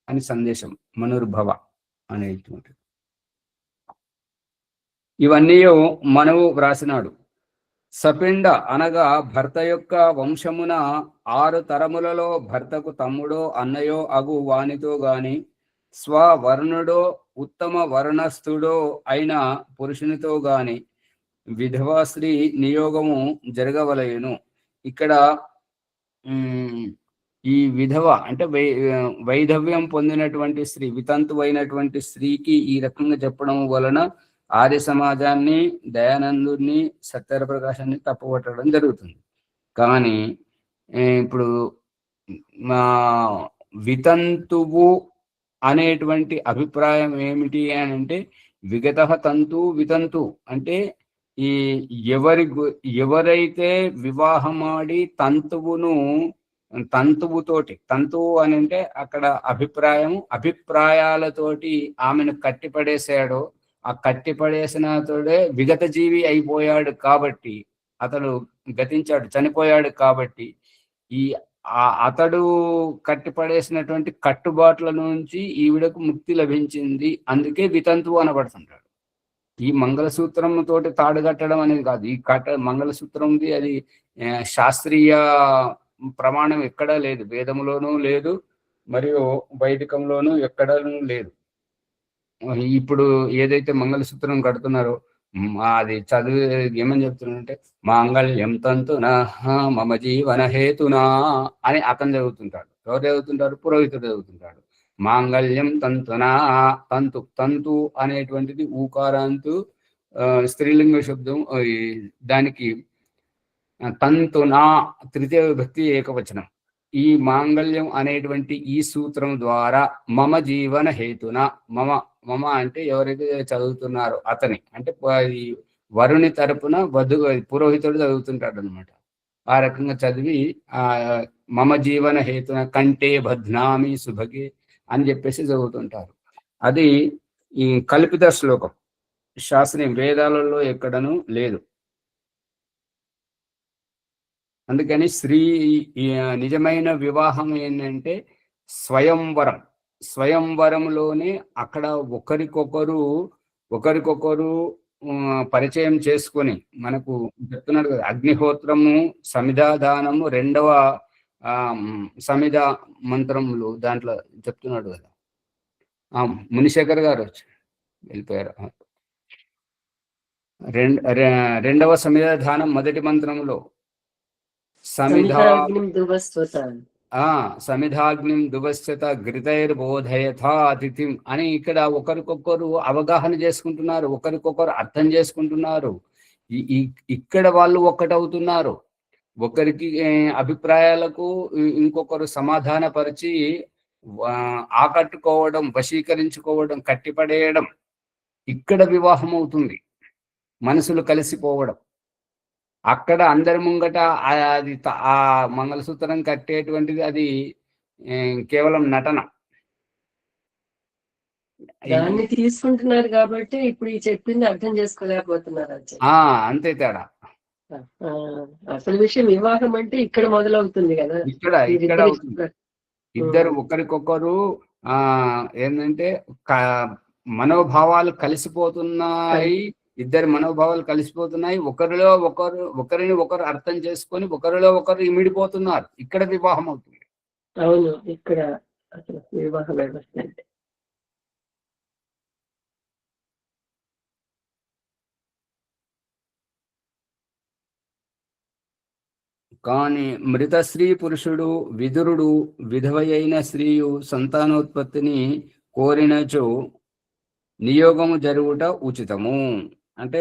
అని సందేశం మనుర్భవ అనేటువంటి. ఇవన్నీ మనువు వ్రాసినాడు. సపిండ అనగా భర్త యొక్క వంశమున 6 తరములలో భర్తకు తమ్ముడో అన్నయో అగు వానితో గాని స్వవర్ణుడో ఉత్తమ వర్ణస్థుడో అయిన పురుషునితో గాని విధవా స్త్రీ నియోగము జరగవలయును. ఇక్కడ ఈ విధవ అంటే వైధవ్యం పొందినటువంటి స్త్రీ, వితంతువైనటువంటి స్త్రీకి ఈ రకంగా చెప్పడం వలన ఆర్య సమాజాన్ని, దయానందుని, సత్యర ప్రకాశాన్ని తప్పుపట్టడం జరుగుతుంది. కానీ ఇప్పుడు మా వితంతువు అనేటువంటి అభిప్రాయం ఏమిటి అని అంటే విగత తంతు వితంతు అంటే ఈ ఎవరైతే వివాహమాడి తంతువుతోటి, తంతువు అని అంటే అక్కడ అభిప్రాయాలతోటి ఆమెను కట్టిపడేసాడో, ఆ కట్టిపడేసిన తోడే విగత జీవి అయిపోయాడు కాబట్టి, అతడు గతించాడు, చనిపోయాడు కాబట్టి ఈ అతడు కట్టిపడేసినటువంటి కట్టుబాట్ల నుంచి ఈవిడకు ముక్తి లభించింది. అందుకే వితంతువు అనబడుతుంటాడు. ఈ మంగళసూత్రం తోటి తాడు కట్టడం అనేది కాదు. ఈ మంగళసూత్రంది అది శాస్త్రీయ ప్రమాణం ఎక్కడా లేదు, వేదములోనూ లేదు, మరియు వైదికంలోనూ ఎక్కడనూ లేదు. ఇప్పుడు ఏదైతే మంగళసూత్రం కడుతున్నారో అది చదివి ఏమని చెప్తున్నారంటే మాంగళ్యం తంతునా మమ జీవన హేతునా అని అతను చదువుతుంటాడు. ఎవరు చదువుతుంటారు? పురోహితుడు చదువుతుంటాడు. మాంగళ్యం తంతునా, తంతు అనేటువంటిది ఊకారాంతు స్త్రీలింగ శబ్దం. దానికి తంతునా తృతీయ విభక్తి ఏకవచనం. ఈ మాంగళ్యం అనేటువంటి ఈ సూత్రం ద్వారా మమ జీవన హేతున, మమ అంటే ఎవరైతే చదువుతున్నారో అతని, అంటే వరుని తరపున పురోహితుడు చదువుతుంటాడు అనమాట. ఆ రకంగా చదివి మమ జీవన హేతున కంటే బధ్నామి సుభగే అని చెప్పేసి చదువుతుంటారు. అది ఈ కల్పిత శ్లోకం, శాస్త్రీయ వేదాలలో ఎక్కడను లేదు. అందుకని నిజమైన వివాహం ఏంటంటే స్వయంవరంలోనే అక్కడ ఒకరికొకరు పరిచయం చేసుకొని, మనకు చెప్తున్నాడు కదా, అగ్నిహోత్రము సమిధాదానము 2వ సమిధ మంత్రములు దాంట్లో చెప్తున్నాడు కదా. మునిశేఖర్ గారు వచ్చి వెళ్ళిపోయారు. 2వ సమిధాదానం మొదటి మంత్రములో సమిధాగ్నిం దువశ్చత ఘృతైర్బోధయథా అతిథిం అని ఇక్కడ ఒకరికొకరు అవగాహన చేసుకుంటున్నారు, ఒకరికొకరు అర్థం చేసుకుంటున్నారు. ఇక్కడ వాళ్ళు ఒక్కటవుతున్నారు. ఒకరికి అభిప్రాయాలకు ఇంకొకరు సమాధానపరిచి ఆకట్టుకోవడం, వశీకరించుకోవడం, కట్టిపడేయడం, ఇక్కడ వివాహం అవుతుంది. మనసులు కలిసిపోవడం. అక్కడ అందరి ముంగట అది ఆ మంగళసూత్రం కట్టేటువంటిది అది కేవలం నటన. దాన్ని తీసుకుంటున్నారు కాబట్టి ఇప్పుడు ఈ చెప్పింది అర్థం చేసుకోలేకపోతున్నారు. అంతే తేడా. అసలు విషయం వివాహం అంటే ఇక్కడ మొదలవుతుంది కదా. ఇక్కడ అవుతుంది. ఇద్దరు ఒకరికొకరు ఏంటంటే మనోభావాలు కలిసిపోతున్నాయి. ఇద్దరి మనోభావాలు కలిసిపోతున్నాయి. ఒకరిని ఒకరు అర్థం చేసుకొని ఒకరిలో ఒకరు ఇమిడిపోతున్నారు. ఇక్కడ వివాహం అవుతుంది. అవును, ఇక్కడ అసలు వివాహ వ్యవస్థ అంటే కానీ మృత స్త్రీ పురుషుడు విదురుడు విధవయైన స్త్రీయు సంతానోత్పత్తిని కోరినచో నియోగము జరుగుట ఉచితము. అంటే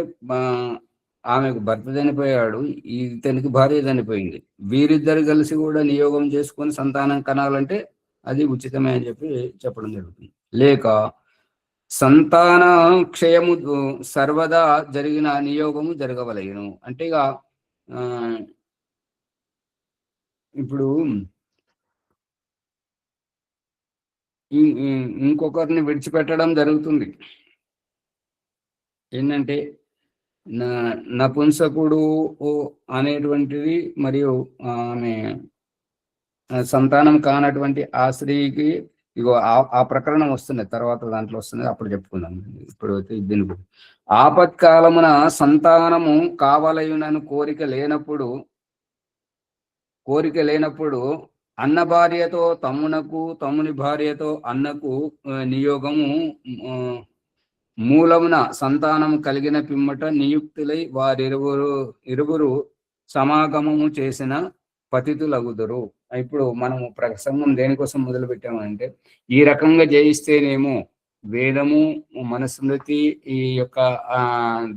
ఆమెకు భర్త చనిపోయాడు, ఇతనికి భార్య చనిపోయింది, వీరిద్దరు కలిసి కూడా నియోగం చేసుకొని సంతానం కనాలంటే అది ఉచితమే అని చెప్పడం జరుగుతుంది. లేక సంతాన క్షయము సర్వదా జరిగిన నియోగము జరగవలెను. అంటే ఇక ఇప్పుడు ఇంకొకరిని విడిచిపెట్టడం జరుగుతుంది. ఏంటంటే నపుంసకుడు అనేటువంటిది మరియు ఆమె సంతానం కానటువంటి ఆ స్త్రీకి ఇగో ఆ ప్రకరణం వస్తుంది, తర్వాత దాంట్లో వస్తుంది, అప్పుడు చెప్పుకుందాం. ఇప్పుడు దీని ఆపత్కాలమున సంతానము కావలయునను కోరిక లేనప్పుడు అన్న భార్యతో తమ్మునకు, తమ్ముని భార్యతో అన్నకు నియోగము మూలమున సంతానం కలిగిన పిమ్మట నియుక్తులై వారిరువురు సమాగమము చేసిన పతితులగుదురు. ఇప్పుడు మనము ప్రసంగం దేనికోసం మొదలు పెట్టామంటే, ఈ రకంగా జయిస్తేనేమో వేదము, మనుస్మృతి, ఈ యొక్క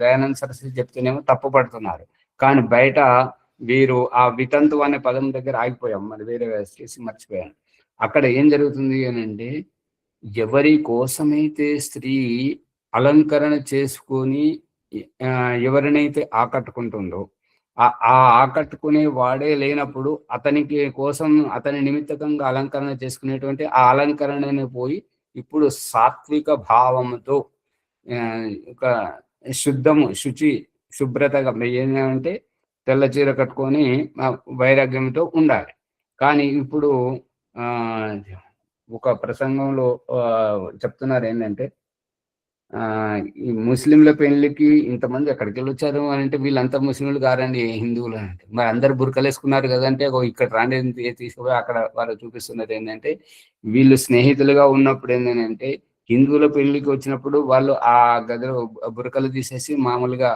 దయానంద సరస్వతి చెప్తేనేమో తప్పుపడుతున్నారు. కానీ బయట వీరు ఆ వితంతు అనే పదం దగ్గర ఆగిపోయాం, మరి వేరే చేసి మర్చిపోయాను. అక్కడ ఏం జరుగుతుంది అని అంటే, ఎవరి కోసమైతే స్త్రీ అలంకరణ చేసుకొని ఎవరినైతే ఆకట్టుకుంటుందో ఆ ఆకట్టుకునే వాడే లేనప్పుడు అతని నిమిత్తకంగా అలంకరణ చేసుకునేటువంటి ఆ అలంకరణని పోయి ఇప్పుడు సాత్విక భావంతో ఒక శుభ్రతగా ఏంటంటే తెల్ల చీర కట్టుకొని వైరాగ్యంతో ఉండాలి. కానీ ఇప్పుడు ఒక ప్రసంగంలో చెప్తున్నారు ఏంటంటే, ఈ ముస్లింల పెళ్లికి ఇంతమంది ఎక్కడికి వెళ్ళి వచ్చారు అని అంటే, వీళ్ళంతా ముస్లింలు కారండి, హిందువులు అంటే. మరి అందరు బురకలేసుకున్నారు కదంటే, ఇక్కడ రాండి తీసుకుపోయి అక్కడ వాళ్ళు చూపిస్తున్నది ఏంటంటే, వీళ్ళు స్నేహితులుగా ఉన్నప్పుడు ఏంటంటే హిందువుల పెళ్లికి వచ్చినప్పుడు వాళ్ళు ఆ గదిలో బురకలు తీసేసి మామూలుగా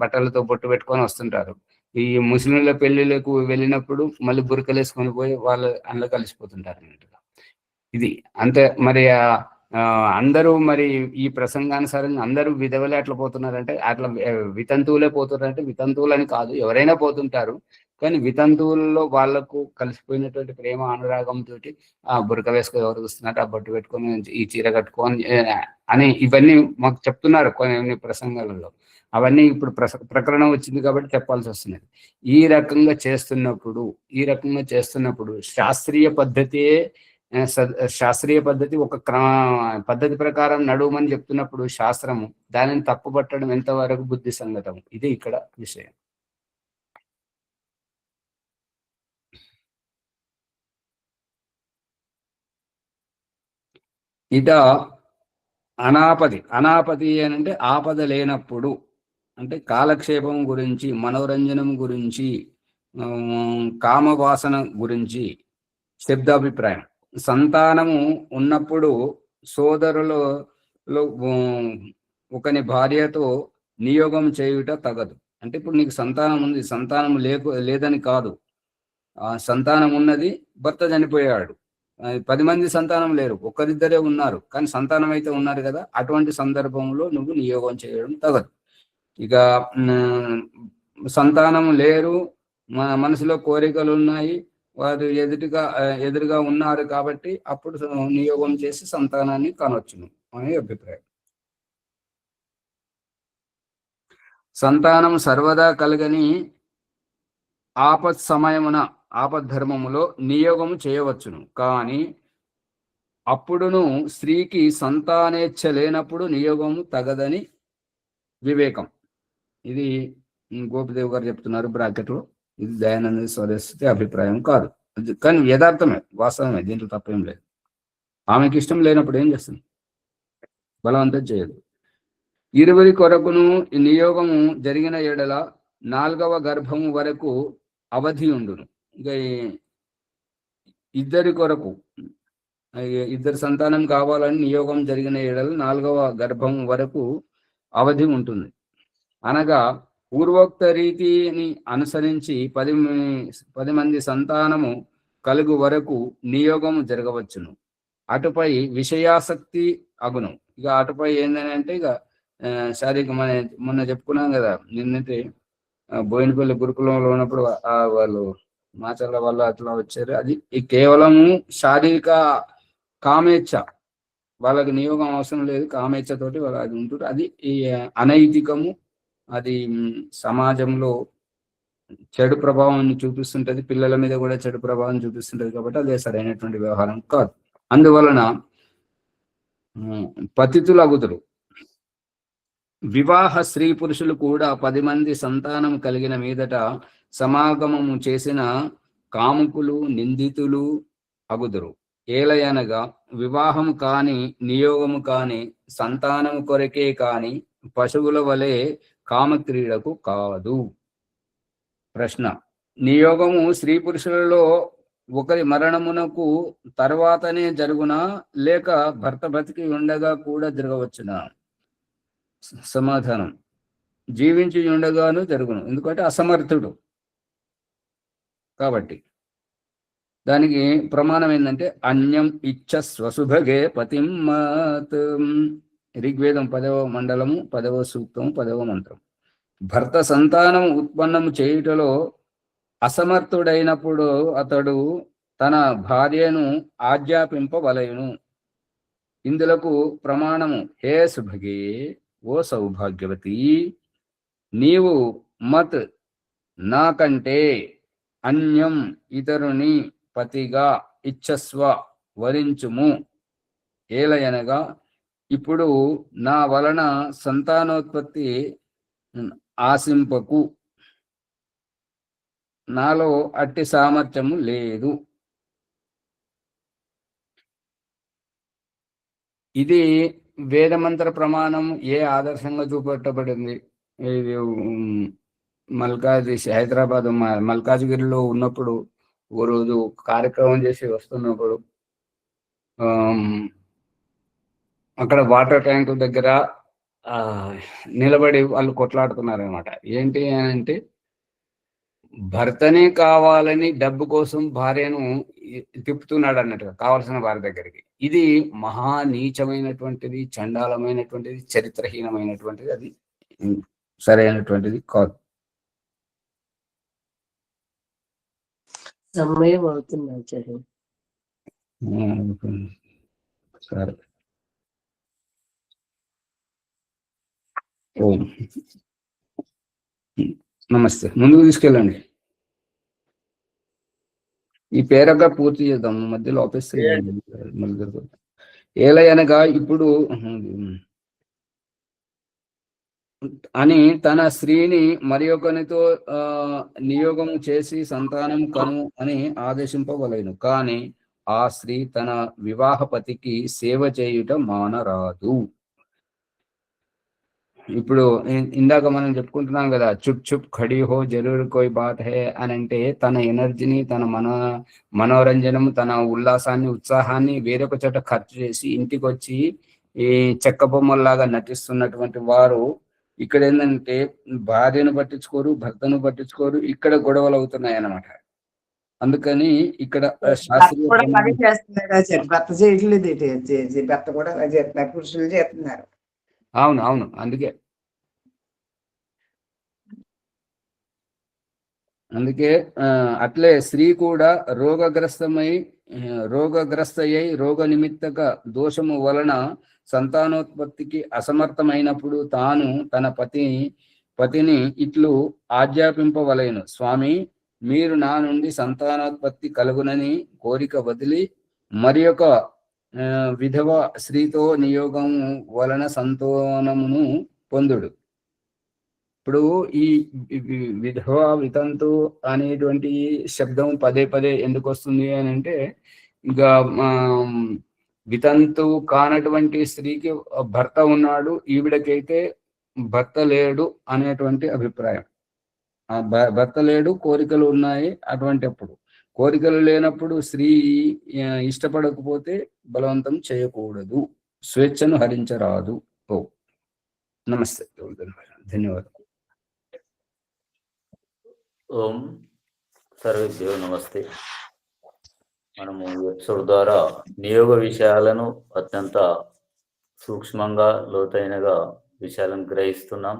బట్టలతో బొట్టు పెట్టుకొని వస్తుంటారు. ఈ ముస్లింల పెళ్లిలకు వెళ్ళినప్పుడు మళ్ళీ బురకలు వేసుకొని పోయి వాళ్ళు అందులో కలిసిపోతుంటారు అన్నట్టుగా. ఇది అంతే. మరి అందరూ మరి ఈ ప్రసంగానుసారంగా అందరూ విధవలే అట్లా పోతున్నారంటే, అట్లా వితంతువులే పోతున్నారంటే, వితంతువులని కాదు, ఎవరైనా పోతుంటారు. కానీ వితంతువుల్లో వాళ్లకు కలిసిపోయినటువంటి ప్రేమ అనురాగంతో ఆ బురక వేసుకొని ఎవరు చూస్తున్నట్టు ఆ బొట్టు పెట్టుకొని ఈ చీర కట్టుకొని అని ఇవన్నీ మాకు చెప్తున్నారు కొన్ని ప్రసంగాలలో. అవన్నీ ఇప్పుడు ప్రకరణం వచ్చింది కాబట్టి చెప్పాల్సి వస్తున్నది. ఈ రకంగా చేస్తున్నప్పుడు శాస్త్రీయ పద్ధతి ఒక పద్ధతి ప్రకారం నడువమని చెప్తున్నప్పుడు శాస్త్రము దానిని తప్పుపట్టడం ఎంతవరకు బుద్ధి సంగతం, ఇది ఇక్కడ విషయం. ఇట అనాపది అంటే ఆపద లేనప్పుడు, అంటే కాలక్షేపం గురించి, మనోరంజనం గురించి, కామవాసన గురించి శబ్దాభిప్రాయం. సంతానము ఉన్నప్పుడు సోదరులు ఒకని భార్యతో నియోగం చేయుట తగదు. అంటే ఇప్పుడు నీకు సంతానం ఉంది, సంతానం లేదని కాదు, సంతానం ఉన్నది, భర్త చనిపోయాడు, 10 మంది సంతానం లేరు, ఒక్కరిద్దరే ఉన్నారు, కానీ సంతానం అయితే ఉన్నారు కదా, అటువంటి సందర్భంలో నువ్వు నియోగం చేయడం తగదు. ఇక సంతానం లేరు, మనసులో కోరికలు ఉన్నాయి, వారు ఎదురుగా ఉన్నారు కాబట్టి అప్పుడు నియోగం చేసి సంతానాన్ని కానొచ్చును అనే అభిప్రాయం. సంతానం సర్వదా కలగని ఆపద్ధర్మములో నియోగము చేయవచ్చును, కానీ అప్పుడును స్త్రీకి సంతానేచ్ఛ లేనప్పుడు నియోగము తగదని వివేకం. ఇది గోపిదేవ్ గారు చెప్తున్నారు బ్రాకెట్లో. ఇది దయానంద సరస్వతి అభిప్రాయం కాదు, కానీ యథార్థమే, వాస్తవమే, దీంట్లో తప్పేం లేదు. ఆమెకి ఇష్టం లేనప్పుడు ఏం చేస్తుంది, బలవంతం చేయదు. ఇరువురి కొరకును నియోగము జరిగిన ఎడల 4వ గర్భము వరకు అవధి ఉండును. ఇంకా ఇద్దరి కొరకు, ఇద్దరు సంతానం కావాలని నియోగం జరిగిన ఎడల 4వ గర్భం వరకు అవధి ఉంటుంది. అనగా పూర్వోక్త రీతిని అనుసరించి 10 మంది సంతానము కలుగు వరకు నియోగము జరగవచ్చును. అటుపై విషయాసక్తి అగును. ఇక అటుపై ఏంటంటే ఇక శారీరక మొన్న చెప్పుకున్నాం కదా, నిన్నటి బోయినపల్లి గురుకులంలో ఉన్నప్పుడు వాళ్ళు మాచర్ల వాళ్ళు అట్లా వచ్చారు. అది కేవలము శారీరక కామేచ్ఛ, వాళ్ళకి నియోగం అవసరం లేదు, కామేచ్ఛ తోటి వాళ్ళు అది ఉంటుంది. అది ఈ అనైతికము, అది సమాజంలో చెడు ప్రభావాన్ని చూపిస్తుంటది, పిల్లల మీద కూడా చెడు ప్రభావం చూపిస్తుంటది, కాబట్టి అదే సరైనటువంటి వ్యవహారం కాదు. అందువలన పతితులు అగుదురు. వివాహ స్త్రీ పురుషులు కూడా 10 మంది సంతానం కలిగిన మీదట సమాగమము చేసిన కాముకులు నిందితులు అగుదురు. ఏలయనగా వివాహము కాని నియోగము కాని సంతానము కొరకే కాని పశువుల వలె కామక్రీడకు కాదు. ప్రశ్న: నియోగము స్త్రీ పురుషులలో ఒకరి మరణమునకు తర్వాతనే జరుగునా, లేక భర్త బతికి ఉండగా కూడా జరగవచ్చునా? సమాధానం: జీవించి ఉండగాను జరుగును, ఎందుకంటే అసమర్థుడు కాబట్టి. దానికి ప్రమాణం ఏంటంటే అన్యం ఇచ్చ స్వసుభగే పతిమత్. ఋగ్వేదం 10వ మండలము 10వ సూక్తం 10వ మంత్రం. భర్త సంతానం ఉత్పన్నము చేయుటలో అసమర్థుడైనప్పుడు అతడు తన భార్యను ఆజ్ఞాపింపవలయును. ఇందులకు ప్రమాణము: హే సుభగే, ఓ సౌభాగ్యవతి, నీవు మత్ నాకంటే అన్యం ఇతరుని పతిగా ఇచ్చస్వ వరించుము. ఏలయనగా ఇప్పుడు నా వలన సంతానోత్పత్తి ఆశింపకు, నాలో అట్టి సామర్థ్యము లేదు. ఇది వేదమంత్ర ప్రమాణం ఏ ఆదర్శంగా చూపెట్టబడింది? ఇది హైదరాబాద్ మల్కాజ్గిరిలో ఉన్నప్పుడు ఓ రోజు కార్యక్రమం చేసి వస్తున్నప్పుడు అక్కడ వాటర్ ట్యాంకు దగ్గర నిలబడి వాళ్ళు కొట్లాడుతున్నారనమాట. ఏంటి అంటే భర్తనే కావాలని డబ్బు కోసం భార్యను తిప్పుతున్నాడు అన్నట్టుగా, కావాల్సిన వారి దగ్గరికి. ఇది మహా నీచమైనటువంటిది, చండాలమైనటువంటిది, చరిత్రహీనమైనటువంటిది, అది సరైనటువంటిది కాదు. సమయం అవుతుంది ఆచార్య. సరే. ఓం నమస్తే. ముందుకు తీసుకెళ్ళండి. ఈ పేరగా పూర్తి చేద్దాం, మధ్యలో ఆపేస్తే ఏలయనగా ఇప్పుడు అని తన స్త్రీని మరి ఒకనితో నియోగం చేసి సంతానం కను అని ఆదేశింపవలెను. కానీ ఆ స్త్రీ తన వివాహపతికి సేవ చేయుట మానరాదు. ఇప్పుడు ఇందాక మనం చెప్పుకుంటున్నాం కదా, చుప్ చుప్ ఖడీ హో జరూర్ కోయి బాత్ హే అని అంటే తన ఎనర్జీని, తన మనోరంజనం, తన ఉల్లాసాన్ని, ఉత్సాహాన్ని వేరొక చోట ఖర్చు చేసి ఇంటికి వచ్చి ఈ చెక్క బొమ్మల్లాగా నటిస్తున్నటువంటి వారు ఇక్కడ ఏంటంటే భార్యను పట్టించుకోరు, భర్తను పట్టించుకోరు, ఇక్కడ గొడవలు అవుతున్నాయి అన్నమాట. అందుకని ఇక్కడ శాస్త్రీయ భర్త చేయట్లేదు, భర్త కూడా అలా చేస్తున్నారు, పురుషులు చేస్తున్నారు. అవును అవును. అందుకే అట్లే స్త్రీ కూడా రోగగ్రస్తయ్యి రోగ నిమిత్తక దోషము వలన సంతానోత్పత్తికి అసమర్థమైనప్పుడు తాను తన పతిని ఇట్లు ఆజ్ఞాపింపవలెను. స్వామి, మీరు నా నుండి సంతానోత్పత్తి కలుగునని కోరిక వదిలి మరి ఒక విధవ స్త్రీతో నియోగం వలన సంతానమును పొందుడు. ఇప్పుడు ఈ విధవ, వితంతు అనేటువంటి శబ్దం పదే పదే ఎందుకు వస్తుంది అని అంటే, ఇంకా వితంతు కానటువంటి స్త్రీకి భర్త ఉన్నాడు, ఈవిడకైతే భర్త లేడు అనేటువంటి అభిప్రాయం. భర్త లేడు, కోరికలు ఉన్నాయి. అటువంటిప్పుడు కోరికలు లేనప్పుడు స్త్రీ ఇష్టపడకపోతే బలవంతం చేయకూడదు, స్వేచ్ఛను హరించరాదు. ఓ నమస్తే, ధన్యవాదాలు. ఓం సర్వేభ్యో నమస్తే. మనము ఎపిసోడ్ ద్వారా నియోగ విషయాలను అత్యంత సూక్ష్మంగా, లోతైనగా విషయాలను గ్రహిస్తున్నాం.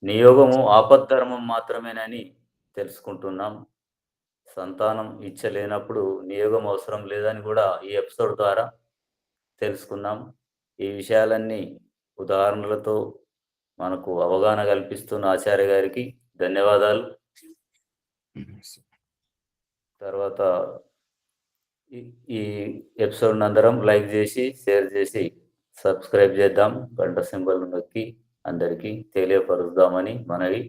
నియోగము ఆపద్ధర్మం మాత్రమేనని తెలుసుకుంటున్నాం. సంతానం ఇచ్చలేనప్పుడు నియోగం అవసరం లేదని కూడా ఈ ఎపిసోడ్ ద్వారా తెలుసుకున్నాం. ఈ విషయాలన్నీ ఉదాహరణలతో మనకు అవగాహన కల్పిస్తున్న ఆచార్య గారికి ధన్యవాదాలు. తర్వాత ఈ ఎపిసోడ్ అందరం లైక్ చేసి, షేర్ చేసి, సబ్స్క్రైబ్ చేద్దాం. గంట సింబల్ నొక్కి అందరికీ తెలియపరుద్దామని మనవి.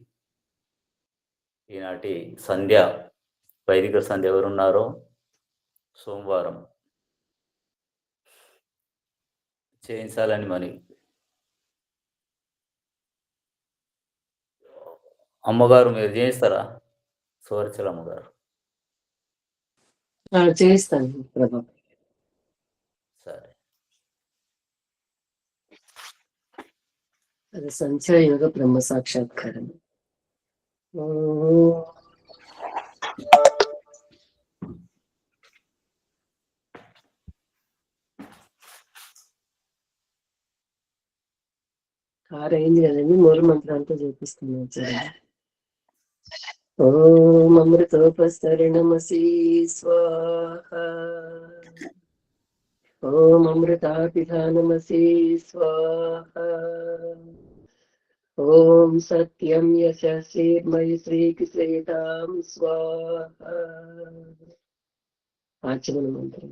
ఈనాటి సంధ్య, వైదిక సంధ్య ఎవరున్నారో సోమవారం చేయించాలని మనవి. అమ్మగారు మీరు చేయిస్తారా? సువర్చల అమ్మగారు చేయిస్తాను ప్రభా. సరే. అది సంధ్యాయోగ బ్రహ్మ సాక్షాత్కారం. కారైంది కదండి, మూల మంత్రాలతో చూపిస్తున్నాను సార్. ఓం అమృతోపస్తరణమసి స్వాహ. ఓం అమృతాపిధానమసి స్వాహ. ఓం సత్యం యశస్మై శ్రీకృష్ణేతాం స్వాహ. ఆచమన మంత్రం.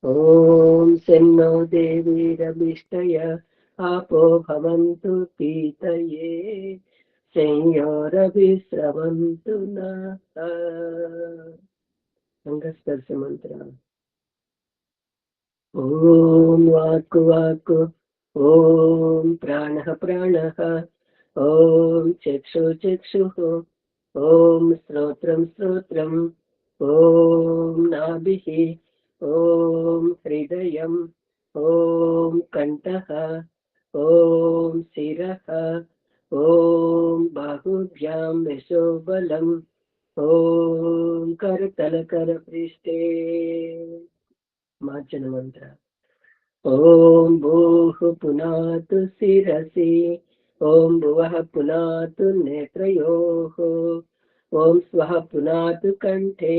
ఓం శన్నో దేవీరభిష్టయ आपो भवन्तु पीतये संयोरभिस्रवन्तु नः. अंगस्पर्श मंत्र. ओम वाक् वाक्, ओम प्राणः प्राणः, ओम चक्षु चक्षुः, ओम श्रोत्रं श्रोत्रम्, ओम नाभिः, ओम हृदयम्, ओम कंठः, ओम शिरः, ओम बाहुभ्यां यशोबलम्, ओम करतलकरपृष्ठे. मार्जन मंत्र. ओम भूः पुनातु शिरसि, ओम भुवः पुनातु नेत्रयोः, ओम स्वः पुनातु कंठे,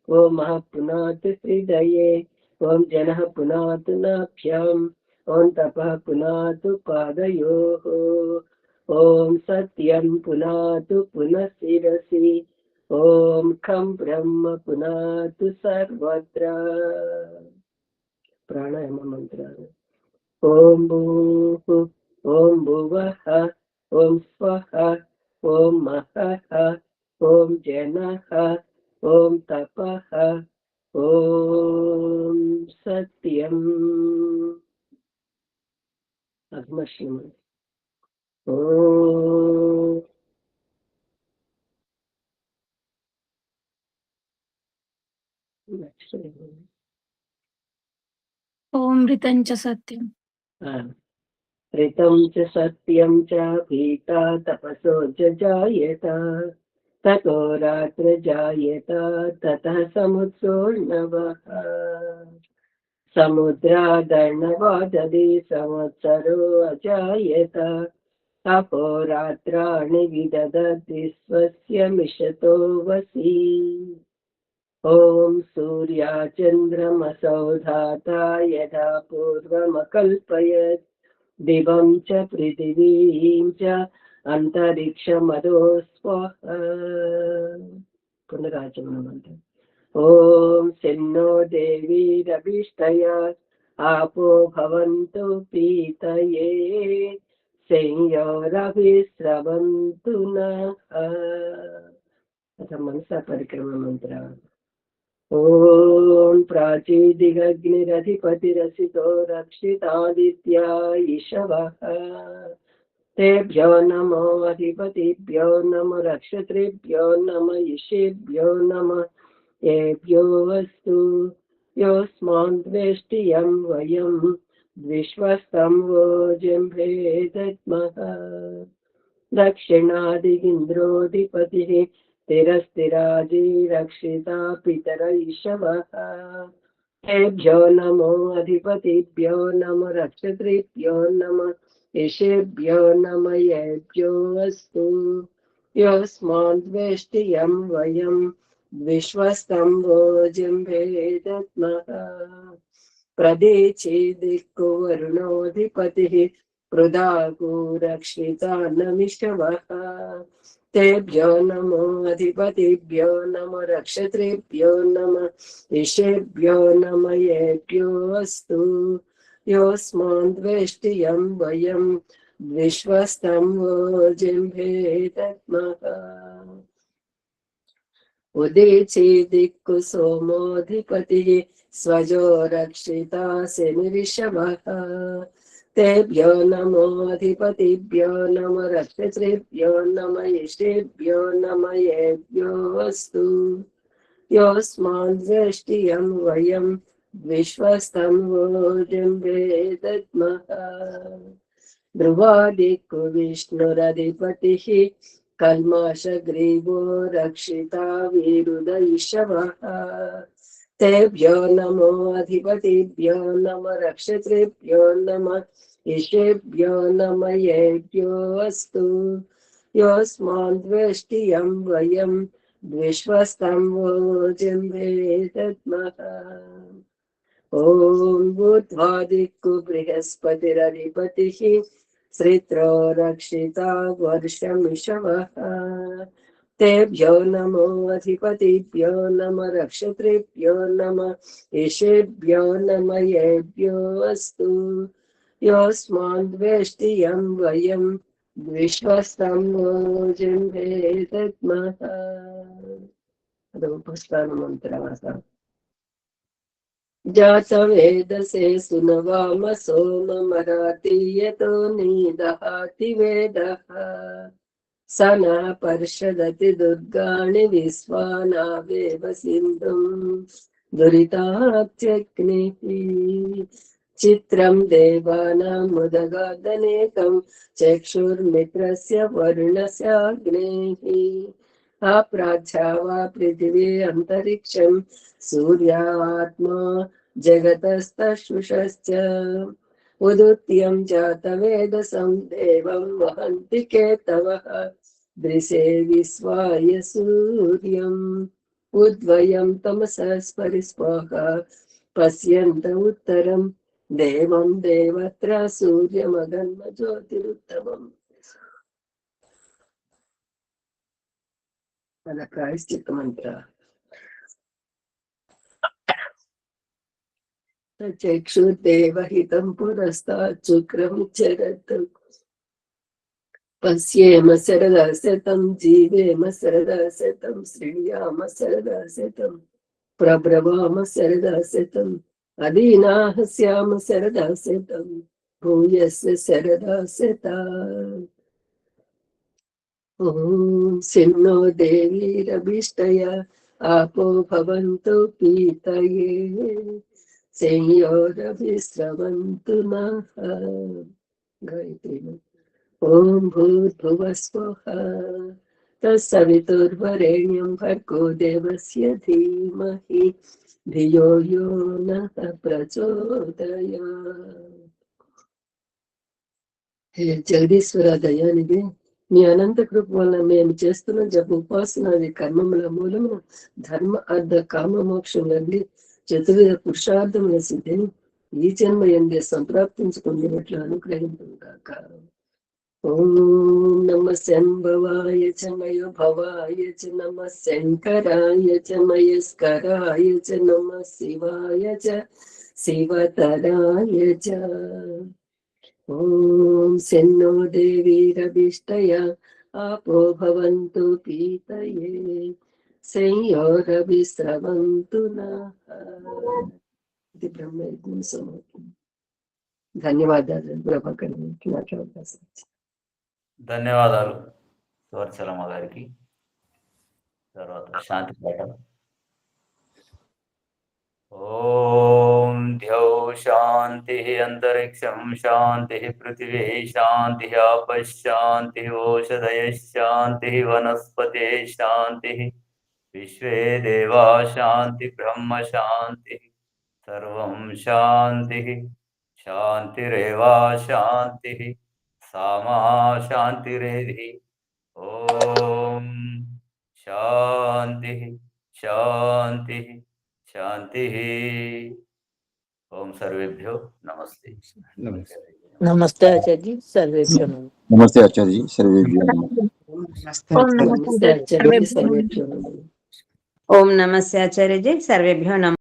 ओम महः पुनातु हृदये, ओम जनः पुनातु नाभ्याम्, ओम तपः पुनातु पादयोः, ॐ सत्यं पुनातु पुनः शिरसि ॐ खं ब्रह्म पुनातु सर्वत्र प्राणायाम मंत्र ॐ भूः ॐ भुवः ॐ स्वः ॐ महः ॐ जनः ॐ तपः ॐ सत्यम् अग्मश्यम् ॐ ॐ च सत्यम् ऋतं च सत्यं च भीता तपसो च जायेत ततो रात्र जायेत ततः समुत्सोर्णवः समुद्रादर्णवाददि संवत्सरो अजायेत अहोरात्राणि विदधति स्वस्य मिषतो वसि ॐ सूर्याचन्द्रमसौ धाता यथा पूर्वमकल्पयत् दिवं च पृथिवीं च अन्तरिक्षमदो स्वः पुनराचमनम् ॐ सिन्नो देवीरभिष्टयात् आपो भवन्तु पीतये संयोरभिस्रवन्तु नः अथ मनसा परिक्रममन्त्र ॐ प्राचीदिगग्निरधिपतिरसितो रक्षितादित्या ईशवः तेभ्यो नमो अधिपतिभ्यो नमो रक्षत्रिभ्यो नम ईशेभ्यो नमः येभ्यो अस्तु योऽस्मान् द्वेष्टियं वयं विश्वस्तं वो जम्भे दद्मः दक्षिणादिगिन्द्रोऽधिपतिः तिरस्तिराजी रक्षिता पितर ईशवः तेभ्यो नमो अधिपतिभ्यो नमो रक्षत्रिभ्यो नमः ईशेभ्यो नमः येभ्यो अस्तु योऽस्मान् द्वेष्टियं वयं विश्वस्तं वो जम्भे दद्मः प्रदीचि दिक्कु वरुणोऽधिपतिः पृदागु रक्षिता नमिषवः तेभ्यो नमो अधिपतिभ्यो नमो रक्षत्रिभ्यो नमः ईशेभ्यो नमः येभ्यो अस्तु योऽस्मान् द्वेष्टियं वयं विश्वस्तं वो जम्भे दद्मः उदीचि दिक्कु सोमोऽधिपतिः स्वजो रक्षिता शनिरिषभः तेभ्यो नमो अधिपतिभ्यो नमो रक्षत्रिभ्यो नमः ईशेभ्यो नमः येभ्यो अस्तु योऽस्मान् द्वेष्टियं वयं विश्वस्तं वो जम्भे दद्मः ध्रुवादिक्कु विष्णुरधिपतिः कल्माषग्रीवो रक्षिता विरुद ईशवः तेभ्यो नमो अधिपतिभ्यो नमः रक्षत्रिभ्यो नमः ईशेभ्यो नमः येभ्यो अस्तु योऽस्मान् द्वेष्टियं वयं विश्वस्तं वो जम्भे दद्मः ॐ बुद्ध्वादिक्कु बृहस्पतिरधिपतिः श्रित्रो रक्षिता वर्षमिषवः तेभ्यो नमो अधिपतिभ्यो नमः रक्षत्रिभ्यो नमः ईशेभ्यो नमः येभ्यो अस्तु योऽस्मान् द्वेष्टियं वयं विश्वस्तं वो जम्भे दद्मः उपस्थानमन्त्रः जातवेदसे सुनवाम सोममरातीयतो निदहाति वेदः स नः पर्षदति दुर्गाणि विश्वानावेव सिन्धुं दुरितात्यग्निः चित्रं देवानामुदगादनेकं चक्षुर्मित्रस्य वरुणस्याग्नेः अप्राच्या वा पृथिवी अन्तरिक्षं सूर्यात्मा जगतस्तशुषश्च उदुत्यं जातवेदसं देवं वहन्ति केतवः दृशे विश्वाय सूर्यम् उद्वयं तमसः स्परिस्वाहा पश्यन्त उत्तरं देवं देवत्र सूर्यमगन्म ज्योतिरुत्तमम् మన ప్రాయశ్చిత్త మంత్ర చక్షుర్దేవహితం పురస్తాత్ శుక్రం చరత్ పశ్యేమ శరదా శతం జీవేమ శరదా శతం శ్రీయామ శరదా శతం ప్రభ్రవామ శరదా శతం అదీనాహస్యామ శరదా శతం భూయస్య శరదా శతా. ఓం సిన్నో దేవీరభిష్టయ ఆపో భవంతు పీతయే సంయోరభిస్రవంతు నః. గాయత్రి. ఓం భూర్భువస్వః తత్సవితుర్వరేణ్యం భర్గో దేవస్య ధీమహి ధియో యో నః ప్రచోదయాత్. హే జగదీశ్వర దయానిధి, మీ అనంత కృప వల్ల మేము చేస్తున్న జప ఉపాసనాది కర్మముల మూలమున ధర్మ అర్థ కామ మోక్షములండి చతుర్విధ పురుషార్థముల సిద్ధిని ఈ జన్మ ఎందే సంప్రాప్తించుకునేట్లు అనుగ్రహించుగాక. ఓం నమ శంభవాయ చ మయ భవాయ చ నమ శంకరాయ చ మయస్కరాయ చ నమ శివాయ చ శివతరాయ చ. ఓం శన్నో దేవీరభిష్టయ ఆపో భవంతు పీతయే సంయోరభిస్రవంతు నః. ఇది బ్రహ్మయజ్ఞం సమాప్తం. ధన్యవాదాలు ప్రభాకర్ గారికి నాకు అవకాశం ఇచ్చారు. ధన్యవాదాలు సువర్చలమ్మ గారికి. తర్వాత శాంతి పాట. ఓం ద్యౌ శాంతి అంతరిక్షం శాంతి పృథివీ శాంతి ఆపశాంతి ఓషధయ శాంతి వనస్పతే శాంతి విశ్వే దేవా శాంతి బ్రహ్మ శాంతి సర్వం శాంతి శాంతిరేవా శాంతి సామా శాంతిరేధి. ఓం శాంతి శాంతి శాంతి. ఓం సర్వేభ్యో నమస్తే. నమస్తే. నమస్తే ఆచార్య సర్వేభ్యో నమః. नमस्ते आचार्य जी सर्वेभ्यो नमः। ఓం నమస్తే ఆచార్య సర్వేభ్యో నమః. ఓం నమస్తే ఆచార్యజీ సర్వేభ్యో నమః.